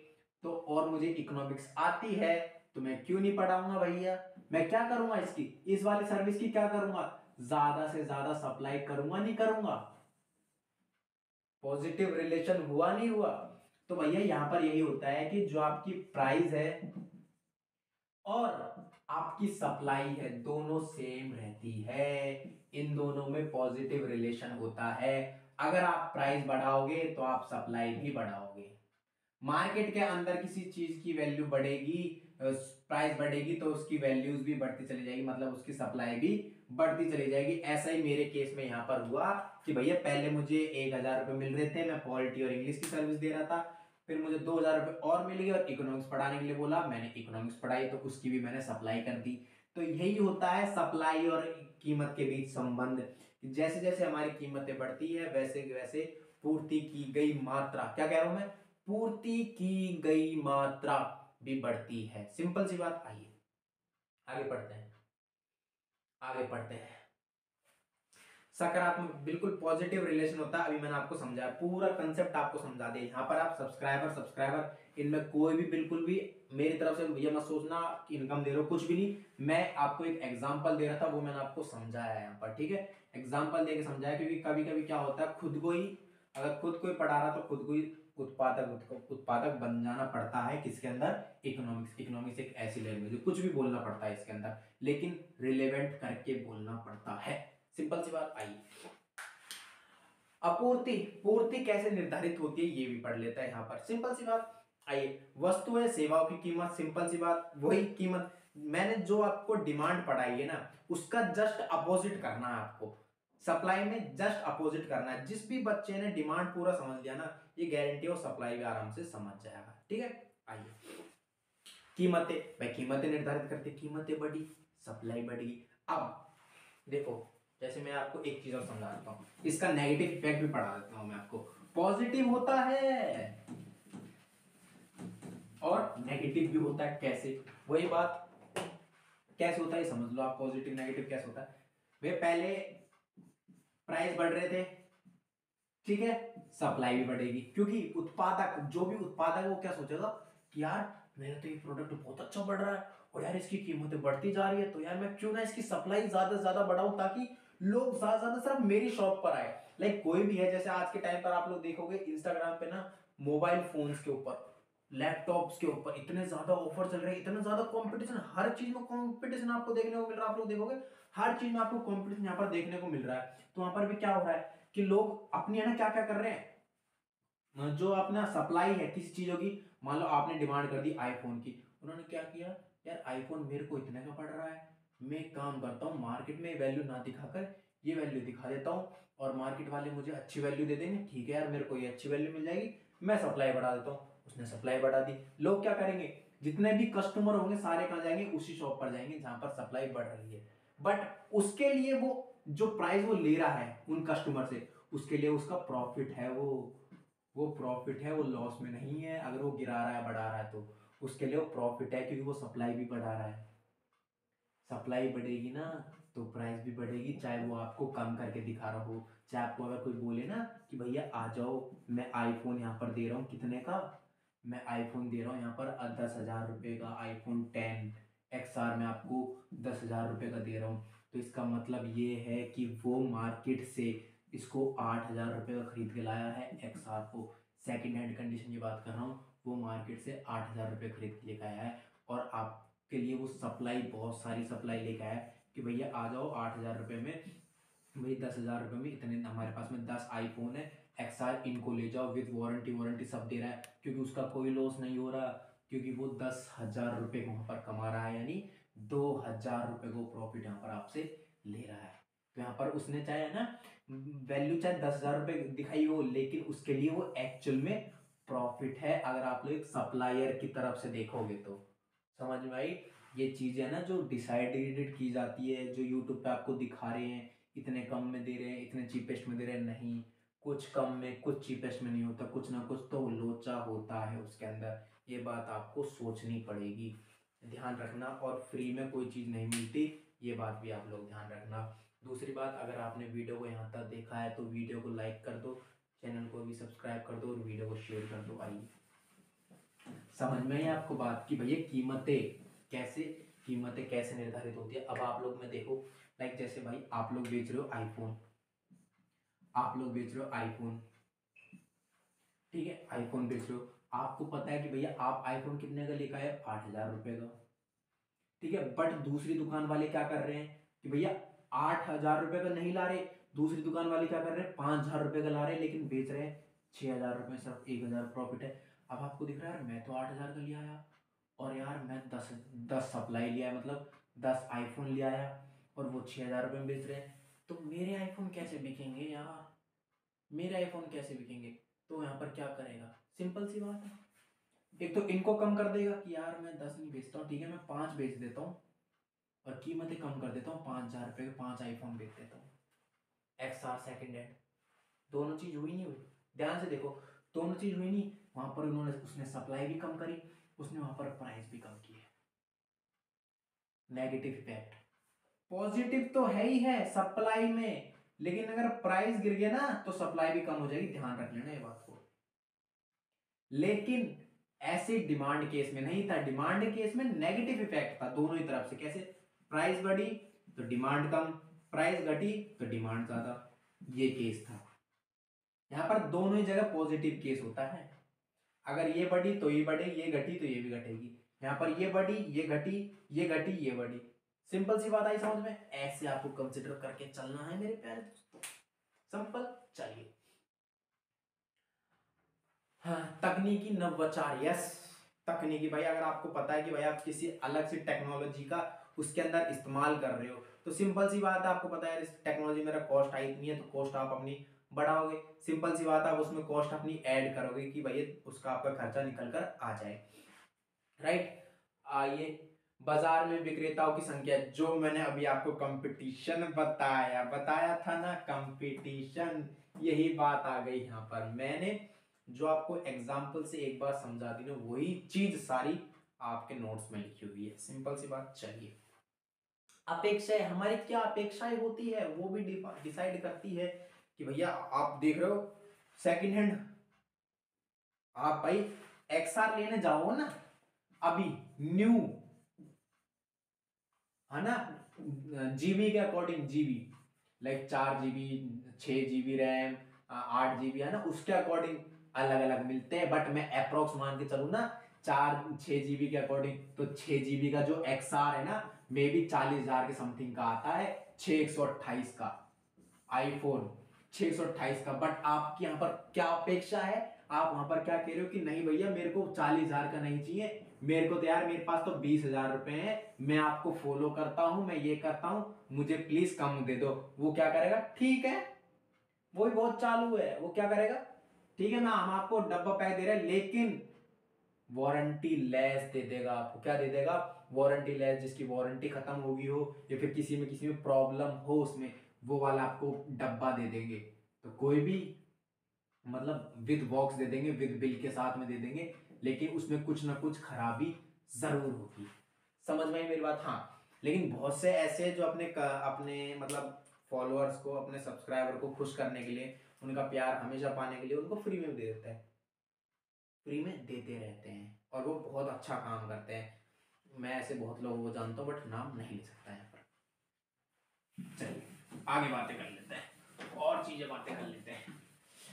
तो और मुझे इकोनॉमिक्स आती है, तो मैं क्यों नहीं पढ़ाऊंगा भैया? मैं क्या करूंगा इसकी, इस वाली सर्विस की क्या करूंगा? ज्यादा से ज्यादा सप्लाई करूंगा, नहीं करूंगा? पॉजिटिव रिलेशन हुआ नहीं हुआ? तो भैया यहां पर यही होता है कि जो आपकी प्राइस है और आपकी सप्लाई है दोनों सेम रहती है, इन दोनों में पॉजिटिव रिलेशन होता है। अगर आप प्राइस बढ़ाओगे तो आप सप्लाई भी बढ़ाओगे। मार्केट के अंदर किसी चीज की वैल्यू बढ़ेगी, प्राइस बढ़ेगी तो उसकी वैल्यूज भी बढ़ती चली जाएगी, मतलब उसकी सप्लाई भी बढ़ती चली जाएगी। ऐसा ही मेरे केस में यहाँ पर हुआ कि भैया पहले मुझे 1000 रुपये मिल रहे थे, मैं पॉलिटी और इंग्लिश की सर्विस दे रहा था, फिर मुझे 2000 रुपये और मिल गए और इकोनॉमिक्स पढ़ाने के लिए बोला, मैंने इकोनॉमिक्स पढ़ाई तो उसकी भी मैंने सप्लाई कर दी। तो यही होता है सप्लाई और कीमत के बीच संबंध। जैसे जैसे हमारी कीमतें बढ़ती है वैसे वैसे पूर्ति की गई मात्रा, क्या कह रहा हूं मैं? पूर्ति की गई मात्रा भी बढ़ती है। सिंपल सी बात। आइए आगे पढ़ते हैं, आगे पढ़ते हैं। सकारात्मक, बिल्कुल पॉजिटिव रिलेशन होता है। अभी मैंने आपको समझाया, पूरा कंसेप्ट आपको समझा दिया। यहाँ पर आप सब्सक्राइबर इनमें कोई भी बिल्कुल भी मेरी तरफ से ये मत सोचना कि इनकम दे रहे हो, कुछ भी नहीं। मैं आपको एक एग्जांपल दे रहा था, वो मैंने आपको समझाया है यहाँ पर, ठीक है। एग्जांपल देके समझाया, क्योंकि कभी कभी क्या होता है खुद को ही अगर खुद कोई पढ़ा रहा तो खुद को ही उत्पादक बन जाना पड़ता है। किसके अंदर? इकोनॉमिक्स। इकोनॉमिक्स एक ऐसी लैंग्वेज है, कुछ भी बोलना पड़ता है इसके अंदर, लेकिन रिलेवेंट करके बोलना पड़ता है। सिंपल सी बात। आइए, आपूर्ति पूर्ति कैसे निर्धारित होती है ये भी पढ़ लेता है यहाँ पर। सिंपल सी बात। आइए, वस्तु है सेवाओं की कीमत। सिंपल सी बात, वही कीमत। मैंने जो आपको डिमांड पढ़ाई है ना, उसका जस्ट अपोजिट करना है आपको। सप्लाई में जस्ट अपोजिट करना है। जिस भी बच्चे ने डिमांड पूरा समझ लिया ना, ये गारंटी और सप्लाई भी आराम से समझ जाएगा। ठीक है। आइए, कीमतें। भाई कीमतें निर्धारित करते, कीमतें बढ़ी, सप्लाई बढ़ी। अब देखो, जैसे मैं आपको एक चीज और समझा देता हूँ, इसका नेगेटिव इफेक्ट भी पढ़ा देता हूँ मैं आपको। पॉजिटिव होता है और नेगेटिव भी होता है। कैसे? वही बात, कैसे होता है समझ लो आप। पॉजिटिव नेगेटिव कैसे होता है? वे पहले प्राइस बढ़ रहे थे, ठीक है, सप्लाई भी बढ़ेगी, क्योंकि उत्पादक, जो भी उत्पादक है वो क्या सोचेगा कि यार मेरा तो ये प्रोडक्ट बहुत अच्छा बढ़ रहा है और यार इसकी कीमतें बढ़ती जा रही है, तो यार मैं क्यों ना इसकी सप्लाई ज्यादा से ज्यादा बढ़ाऊं, ताकि लोग ज्यादा से ज्यादा सिर्फ मेरी शॉप पर आए। लाइक कोई भी है, जैसे आज के टाइम पर आप लोग देखोगे इंस्टाग्राम पे ना, मोबाइल फोन्स के ऊपर, लैपटॉप्स के ऊपर इतने ज्यादा ऑफर चल रहे हैं, इतना ज्यादा कंपटीशन, हर चीज में कंपटीशन आपको देखने को मिल रहा है। आप लोग देखोगे हर चीज में आपको कंपटीशन यहाँ पर देखने को मिल रहा है। तो वहां पर भी क्या हो रहा है कि लोग अपनी है ना क्या क्या कर रहे हैं, जो अपना सप्लाई है किसी चीजों की, मान लो आपने डिमांड कर दी आईफोन की, उन्होंने क्या किया, यार आईफोन मेरे को इतने का पड़ रहा है, मैं एक काम करता हूँ, मार्केट में वैल्यू ना दिखाकर ये वैल्यू दिखा देता हूँ और मार्केट वाले मुझे अच्छी वैल्यू दे देंगे। ठीक है यार, मेरे को ये अच्छी वैल्यू मिल जाएगी, मैं सप्लाई बढ़ा देता हूँ। उसने सप्लाई बढ़ा दी। लोग क्या करेंगे, जितने भी कस्टमर होंगे सारे कहाँ जाएंगे, उसी शॉप पर जाएंगे जहां पर सप्लाई बढ़ रही है। बट उसके लिए वो जो प्राइस वो ले रहा है उन कस्टमर से, उसके लिए उसका प्रॉफिट है, वो प्रॉफिट है, वो लॉस में नहीं है। अगर वो गिरा रहा है बढ़ा रहा है तो उसके लिए वो प्रॉफिट है, क्योंकि वो सप्लाई भी बढ़ा रहा है। सप्लाई बढ़ेगी ना तो प्राइस भी बढ़ेगी, चाहे वो आपको कम करके दिखा रहा हो। चाहे आपको अगर कोई बोले ना कि भैया आ जाओ, मैं आईफोन यहाँ पर दे रहा हूँ, कितने का, मैं आईफोन दे रहा हूँ यहाँ पर 10,000 रुपये का, आईफोन 10 XR में आपको 10,000 रुपये का दे रहा हूँ। तो इसका मतलब ये है कि वो मार्केट से इसको 8,000 रुपये का खरीद के लाया है। XR को सेकेंड हैंड कंडीशन की बात कर रहा हूँ, वो मार्केट से 8,000 रुपये खरीद के लेकर आया है। और आपके लिए वो सप्लाई, बहुत सारी सप्लाई लेकर आया है कि भैया आ जाओ 8,000 रुपये में, भाई 10,000 रुपये में इतने, हमारे पास में 10 आईफोन है XR, इनको ले जाओ विद वारंटी, वारंटी सब दे रहा है, क्योंकि उसका कोई लॉस नहीं हो रहा, क्योंकि वो 10,000 रुपये वहां पर कमा रहा है, यानी 2,000 रुपये को प्रॉफिट यहाँ पर आपसे ले रहा है। तो यहाँ पर उसने चाहे ना वैल्यू चाहे 10,000 रुपये दिखाई हो, लेकिन उसके लिए वो एक्चुअल में प्रॉफिट है। अगर आप लोग एक सप्लायर की तरफ से देखोगे तो समझ में आई। ये चीजें ना जो डिसाइडेड की जाती है, जो यूट्यूब पे आपको दिखा रहे हैं इतने कम में दे रहे हैं, इतने चीपेस्ट में दे रहे हैं, नहीं, कुछ कम में कुछ चीपेस्ट में नहीं होता, कुछ ना कुछ तो लोचा होता है उसके अंदर। ये बात आपको सोचनी पड़ेगी, ध्यान रखना। और फ्री में कोई चीज़ नहीं मिलती, ये बात भी आप लोग ध्यान रखना। दूसरी बात, अगर आपने वीडियो को यहाँ तक देखा है तो वीडियो को लाइक कर दो, चैनल को भी सब्सक्राइब कर दो और वीडियो को शेयर कर दो। आइए, समझ में है आपको बात कि भैया कीमतें कैसे निर्धारित होती है। अब आप लोग में देखो, लाइक जैसे भाई आप लोग बेच रहे हो आईफोन, आप लोग बेच रहे हो आईफोन, ठीक है, आईफोन बेच रहे हो, आपको पता है कि भैया आप आईफोन कितने का लेकर आए, 8,000 रुपये का, ठीक है। बट दूसरी दुकान वाले क्या कर रहे हैं कि भैया 8,000 रुपये का नहीं ला रहे, दूसरी दुकान वाले क्या कर रहे हैं, 5,000 रुपये का ला रहे हैं, लेकिन बेच रहे हैं 6,000 रुपये, सिर्फ 1,000 प्रॉफिट है। अब आपको दिख रहा है यार मैं तो 8,000 का लिया आया, और यार मैं दस दस सप्लाई लिया है, मतलब 10 आईफोन लिया आया, और वो 6,000 रुपये में बेच रहे हैं, तो मेरे आईफोन कैसे बिकेंगे यार, मेरे आईफोन कैसे बिकेंगे। तो यहाँ पर क्या करेगा, सिंपल सी बात है, एक तो इनको कम कर देगा कि यार मैं 10 नहीं बेचता हूँ, ठीक है मैं 5 बेच देता हूँ, और कीमतें कम कर देता हूँ, 5,000 रुपये के 5 आईफोन बेच देता हूँ। XR सेकेंड हैंड, दोनों चीज हुई नहीं हुई, ध्यान से देखो, दोनों चीज हुई नहीं। वहां पर उन्होंने, उसने सप्लाई भी कम करी, उसने वहां पर प्राइस भी कम की है। Negative effect. पॉजिटिव तो है ही है सप्लाई में, लेकिन अगर प्राइस गिर गया ना तो सप्लाई भी कम हो जाएगी, ध्यान रख लेना ये बात को। लेकिन ऐसे डिमांड केस में नहीं था, डिमांड केस में नेगेटिव इफेक्ट था दोनों ही तरफ से। कैसे? प्राइस बढ़ी तो डिमांड कम, प्राइस घटी तो डिमांड ज्यादा, ये केस था। यहाँ पर दोनों ही जगह पॉजिटिव केस होता है। अगर ये बढ़ी तो ये बढ़े, ये घटी तो ये भी घटेगी। यहाँ पर ये बढ़ी, ये घटी, ये घटी, ये बढ़ी। सिंपल सी बात आई समझ में? ऐसे आपको कंसिडर करके चलना है मेरे प्यारे दोस्तों, सिंपल। चलिए, हाँ, तकनीकी नवाचार। यस, तकनीकी भाई, अगर आपको पता है कि भाई आप किसी अलग सी टेक्नोलॉजी का उसके अंदर इस्तेमाल कर रहे हो, तो सिंपल सी बात है, आपको पता है इस टेक्नोलॉजी मेरा कॉस्ट आई इतनी है, तो कॉस्ट आप अपनी बढ़ाओगे। सिंपल सी बात है, आप उसमें कॉस्ट अपनी ऐड करोगे कि भाई उसका आपका खर्चा निकल कर आ जाए, राइट। आइए, बाजार में विक्रेताओं की संख्या, जो मैंने अभी आपको कंपटीशन बताया बताया था ना, कंपटीशन, यही बात आ गई यहाँ पर। मैंने जो आपको एग्जाम्पल से एक बार समझा दी ना, वही चीज सारी आपके नोट्स में लिखी हुई है, सिंपल सी बात। चलिए, अपेक्षाएं, हमारी क्या अपेक्षाएं होती है वो भी डिसाइड करती है कि भैया आप देख रहे हो सेकंड हैंड, आप भाई एक्सआर लेने जाओ ना अभी न्यू, है ना, जीबी के according, GB like 4 GB, 6 GB RAM, 8 GB, है ना, उसके अकॉर्डिंग अलग अलग मिलते हैं। बट मैं अप्रोक्स मान के चलू ना, 4-6 GB के अकॉर्डिंग, तो 6 GB का जो एक्सआर है ना, मे बी 40,000 के समथिंग का आता है, 6/128 का आईफोन, 6/128 का। बट आपकी यहाँ पर क्या अपेक्षा है, आप वहां पर क्या कह रहे हो कि नहीं भैया मेरे को 40,000 का नहीं चाहिए, मेरे को तो यार मेरे पास तो 20,000 रुपए हैं, मैं आपको फॉलो करता हूं, मैं ये करता हूं, मुझे प्लीज कम दे दो। वो क्या करेगा, ठीक है, वो भी बहुत चालू है, वो क्या करेगा, ठीक है, मैं हम आपको डब्बा पैक दे रहे हैं, लेकिन वारंटी लेस दे देगा आपको। क्या दे देगा, वारंटी लेस, जिसकी वारंटी खत्म होगी हो या फिर किसी में प्रॉब्लम हो उसमें, वो वाला आपको डब्बा दे देंगे। तो कोई भी, मतलब विद बॉक्स दे देंगे, विद बिल के साथ में दे देंगे, लेकिन उसमें कुछ ना कुछ खराबी जरूर होगी। समझ में आई मेरी बात? हाँ, लेकिन बहुत से ऐसे जो अपने अपने मतलब फॉलोअर्स को, अपने सब्सक्राइबर को खुश करने के लिए, उनका प्यार हमेशा पाने के लिए उनको फ्री में दे देते हैं, फ्री में देते रहते हैं, और वो बहुत अच्छा काम करते हैं। मैं ऐसे बहुत लोगों को जानता हूँ, बट नाम नहीं ले सकता यहाँ पर। चलिए आगे बातें कर लेते हैं, और चीजें बातें कर लेते हैं।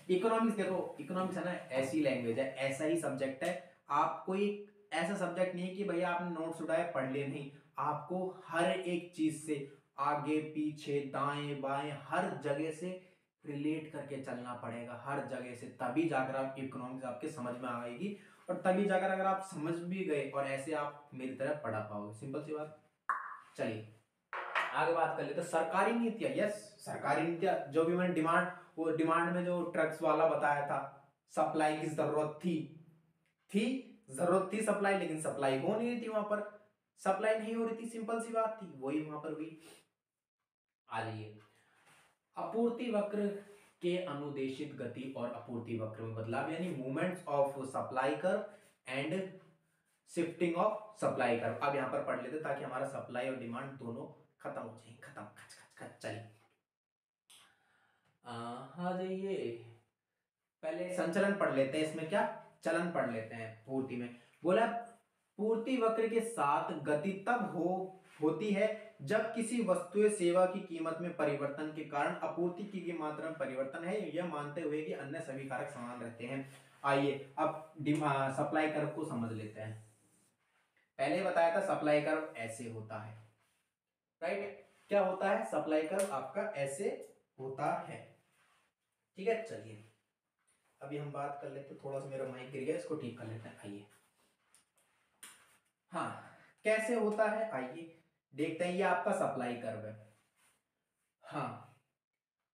इकोनॉमिक्स, देखो इकोनॉमिक्स है ना, ऐसी लैंग्वेज है, ऐसा ही सब्जेक्ट है। आप कोई ऐसा सब्जेक्ट नहीं है कि भैया आपने नोट्स उठाए पढ़ लिए, नहीं, आपको हर एक चीज से, आगे पीछे दाएं बाएं हर जगह से रिलेट करके चलना पड़ेगा, हर जगह से, तभी जाकर आप इकोनॉमिक्स आपके समझ में आएगी, और तभी जाकर अगर आप समझ भी गए और ऐसे आप मेरी तरह पढ़ा पाओगे, सिंपल सी बात। चलिए आगे बात कर लेते, सरकारी नीतियां। यस, सरकारी नीतियां, जो भी मैंने डिमांड, वो डिमांड में जो ट्रक्स वाला बताया था, सप्लाई की जरूरत थी जरूरत थी सप्लाई, लेकिन सप्लाई हो नहीं रही थी, वहां पर सप्लाई नहीं हो रही थी, सिंपल सी बात थी, वही वहां पर हुई। आ जाइए, आपूर्ति वक्र के अनुदेशित गति और आपूर्ति वक्र में बदलाव, यानी movements of supply curve and shifting of supply curve. अब यहां पर पढ़ लेते ताकि हमारा सप्लाई और डिमांड दोनों खत्म हो जाए, खत्म, खच खच खच। चलिए हाँ जाइए, पहले संचलन पढ़ लेते हैं, इसमें क्या चलन पढ़ लेते हैं पूर्ति में। बोला पूर्ति वक्र के साथ गति तब होती है जब किसी वस्तु या सेवा की कीमत में परिवर्तन के कारण आपूर्ति की मात्रा में परिवर्तन है, यह मानते हुए कि अन्य सभी कारक समान रहते हैं। आइए अब सप्लाई कर्व को समझ लेते हैं। पहले बताया था सप्लाई कर्व ऐसे होता है, राइट, क्या होता है, सप्लाई कर्व आपका ऐसे होता है, ठीक है। चलिए अभी हम बात कर लेते, थोड़ा सा मेरा माइक गिर गया, इसको ठीक कर लेते हैं। आइए, हाँ, कैसे होता है, आइए देखते हैं। ये आपका सप्लाई कर्व है। हाँ,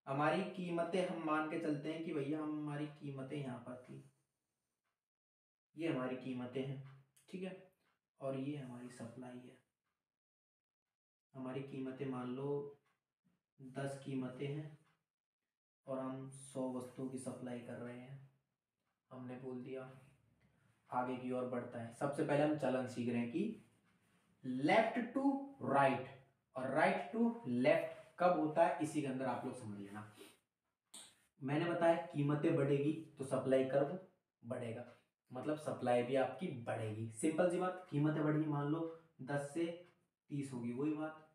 हमारी कीमतें, हम मान के चलते हैं कि भैया हमारी कीमतें यहाँ पर थी, ये हमारी कीमतें हैं, ठीक है, और ये हमारी सप्लाई है। हमारी कीमतें मान लो 10 कीमतें हैं, और हम 100 वस्तुओं की सप्लाई कर रहे हैं। हमने बोल दिया, आगे की ओर बढ़ता है। सबसे पहले हम चलन सीख रहे हैं कि लेफ्ट टू राइट और राइट टू लेफ्ट कब होता है, इसी के अंदर आप लोग समझ लेना। मैंने बताया कीमतें बढ़ेगी तो सप्लाई कर्व बढ़ेगा, मतलब सप्लाई भी आपकी बढ़ेगी, सिंपल सी बात। कीमतें बढ़ी, मान लो 10 से 30 होगी, वही बात।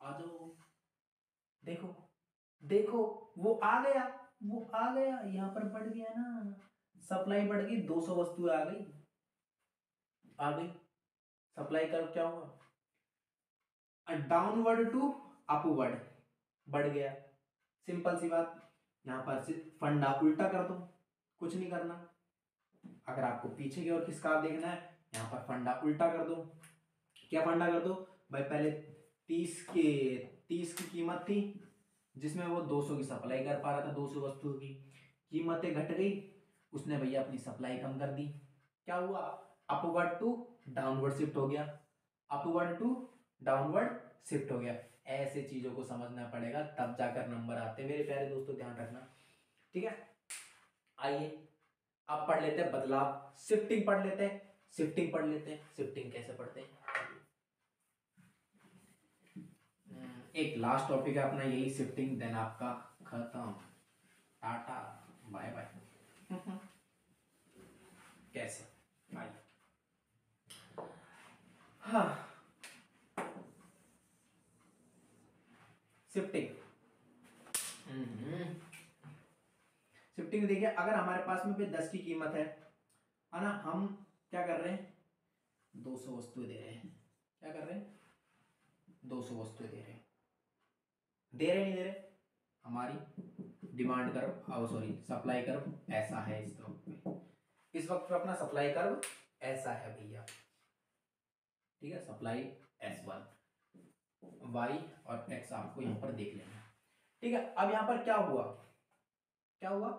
आ जाओ, देखो देखो, वो आ गया, वो आ गया यहाँ पर, बढ़ गया ना, सप्लाई बढ़ गई, 200 वस्तुएं आ गई, आ गई। सप्लाई कर्व क्या होगा, डाउनवर्ड टू अपवर्ड, बढ़ गया। सिंपल सी बात, यहाँ पर सिर्फ फंडा उल्टा कर दो, कुछ नहीं करना। अगर आपको पीछे की ओर खिसकाव देखना है, यहाँ पर फंडा उल्टा कर दो। क्या फंडा कर दो भाई, पहले 30 की कीमत थी, जिसमें वो 200 की सप्लाई कर पा रहा था, 200 वस्तुओं की कीमतें घट गई, उसने भैया अपनी सप्लाई कम कर दी। क्या हुआ, अपवर्ड टू डाउनवर्ड शिफ्ट हो गया, अपवर्ड टू डाउनवर्ड शिफ्ट हो गया। ऐसे चीजों को समझना पड़ेगा, तब जाकर नंबर आते हैं मेरे प्यारे दोस्तों, ध्यान रखना। ठीक है, आइए अब पढ़ लेते हैं बदलाव, शिफ्टिंग पढ़ लेते हैं, शिफ्टिंग पढ़ लेते हैं। शिफ्टिंग कैसे पढ़ते हैं, एक लास्ट टॉपिक है अपना यही शिफ्टिंग, देन आपका खत्म, टाटा बाय बाय। कैसे आइए, हाँ शिफ्टिंग, शिफ्टिंग देखिए, अगर हमारे पास में 10 की कीमत है ना, हम क्या कर रहे हैं, 200 वस्तुएं दे रहे हैं। क्या कर रहे हैं, 200 वस्तुएं दे रहे हैं, दे रहे नहीं दे रहे, हमारी demand curve, sorry supply curve ऐसा है इस वक्त पे, इस वक्त पे अपना सप्लाई कर्व ऐसा है भैया। ठीक है, सप्लाई S1, Y और X आपको यहाँ पर देख लेना। ठीक है, अब यहाँ पर क्या हुआ, क्या हुआ,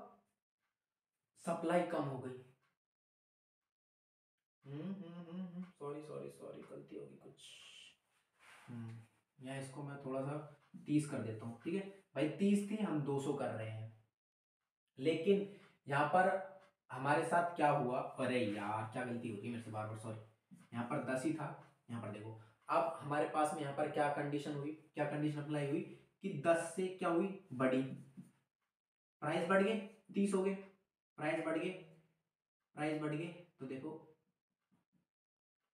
सप्लाई कम हो गई। सॉरी सॉरी सॉरी, गलती होगी कुछ। यहाँ इसको मैं थोड़ा सा 30 कर देता हूँ। ठीक है भाई, 30 थी, हम 200 कर रहे हैं, लेकिन यहाँ पर हमारे साथ क्या हुआ, अरे यार क्या गलती होती है मेरे से बार बार, सॉरी। यहाँ पर 10 ही था, यहाँ पर देखो, अब हमारे पास में यहाँ पर क्या कंडीशन हुई, क्या कंडीशन अप्लाई हुई कि 10 से क्या हुई, बड़ी, प्राइस बढ़ गए, 30 हो गए, प्राइस बढ़ गए, प्राइस बढ़ गए, तो देखो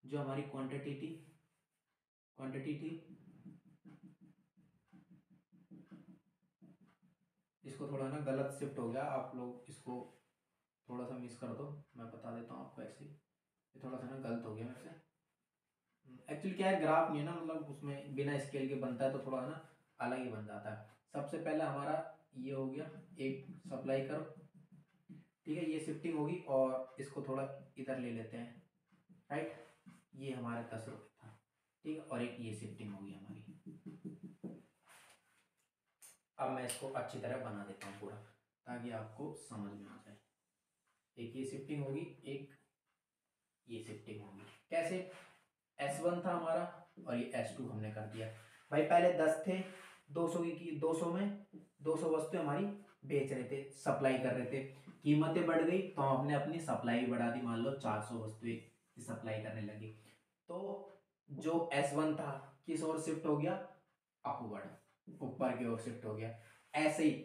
जो हमारी क्वांटिटी थी, क्वांटिटी थी, इसको थोड़ा ना गलत शिफ्ट हो गया, आप लोग इसको थोड़ा सा मिस कर दो, मैं बता देता हूँ आपको ऐसे ही, ये थोड़ा सा ना गलत हो गया मेरे से। एक्चुअली क्या है, ग्राफ नहीं है ना, मतलब उसमें बिना स्केल के बनता है तो थोड़ा ना अलग ही बन जाता है। सबसे पहले हमारा ये हो गया एक सप्लाई करो, ठीक है, ये शिफ्टिंग होगी, और इसको थोड़ा इधर ले लेते हैं, राइट, ये हमारा 10 रुपये था, ठीक है, और एक ये शिफ्टिंग होगी हमारी। अब मैं इसको अच्छी तरह बना देता हूँ पूरा, ताकि आपको समझ में आ जाए। एक ये शिफ्टिंग होगी, एक ये शिफ्टिंग होगी। कैसे, S1 था हमारा और ये S2 हमने कर दिया। भाई पहले 10 थे, 200 की 200 में 200 वस्तुएं हमारी बेच रहे थे, सप्लाई कर रहे थे, कीमतें बढ़ गई तो हमने अपनी सप्लाई भी बढ़ा दी, मान लो 400 वस्तुएं की सप्लाई करने लगी, तो जो S1 था किस ओर शिफ्ट हो गया, अपवर्ड, ऊपर की ओर शिफ्ट हो गया। ऐसे ही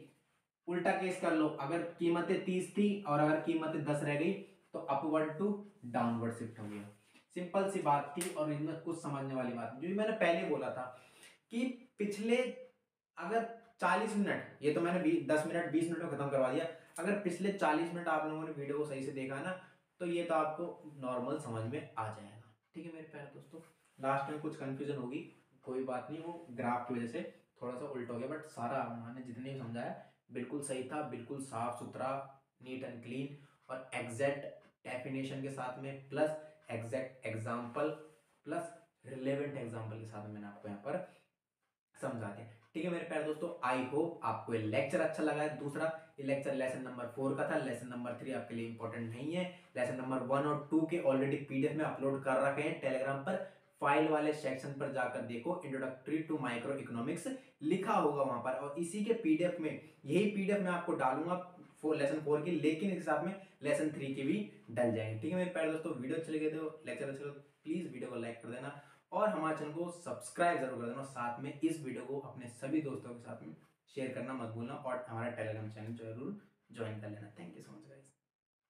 उल्टा केस कर लो, अगर कीमतें 30 थी और अगर कीमतें 10 रह गई तो अपवर्ड टू डाउनवर्ड शिफ्ट हो गया। सिंपल सी बात थी, और इनमें कुछ समझने वाली बात जो मैंने पहले बोला था कि पिछले अगर 40 मिनट, ये तो मैंने 10 मिनट 20 मिनट में खत्म करवा दिया, अगर पिछले 40 मिनट आप लोगों ने वीडियो को सही से देखा ना, तो ये तो आपको नॉर्मल समझ में आ जाएगा। ठीक है मेरे प्यारे दोस्तों, लास्ट में कुछ कंफ्यूजन होगी, कोई बात नहीं, वो ग्राफ की वजह से थोड़ा सा उल्टा हो गया, बट सारा मैंने जितने भी समझाया बिल्कुल सही था, बिल्कुल साफ सुथरा, नीट एंड क्लीन, और एग्जैक्ट डेफिनेशन के साथ में, plus exact example, plus relevant example के साथ में मैंने आपको यहाँ पर समझा दिया। ठीक है मेरे प्यारे दोस्तों, आई होप आपको ये लेक्चर अच्छा लगा है। दूसरा ये लेक्चर लेसन नंबर 4 का था, लेसन नंबर 3 आपके लिए इंपॉर्टेंट नहीं है। लेसन नंबर 1 और 2 के ऑलरेडी पीडीएफ में अपलोड कर रखे हैं टेलीग्राम पर, फाइल वाले सेक्शन पर जाकर देखो, इंट्रोडक्टरी टू माइक्रो इकोनॉमिक्स लिखा होगा वहां पर, और इसी के पीडीएफ में, यही पीडीएफ मैं आपको डालूंगा लेसन 4 की, लेकिन इस हिसाब में लेसन 3 की भी डल जाएंगे। ठीक है मेरे प्यारे दोस्तों, वीडियो अच्छे लगे तो लेक्चर अच्छे लगे प्लीज वीडियो को लाइक कर देना, और हमारे चैनल को सब्सक्राइब जरूर कर देना, साथ में इस वीडियो को अपने सभी दोस्तों के साथ में शेयर करना मत भूलना, और हमारा टेलीग्राम चैनल जरूर ज्वाइन कर लेना। Thank you so much guys.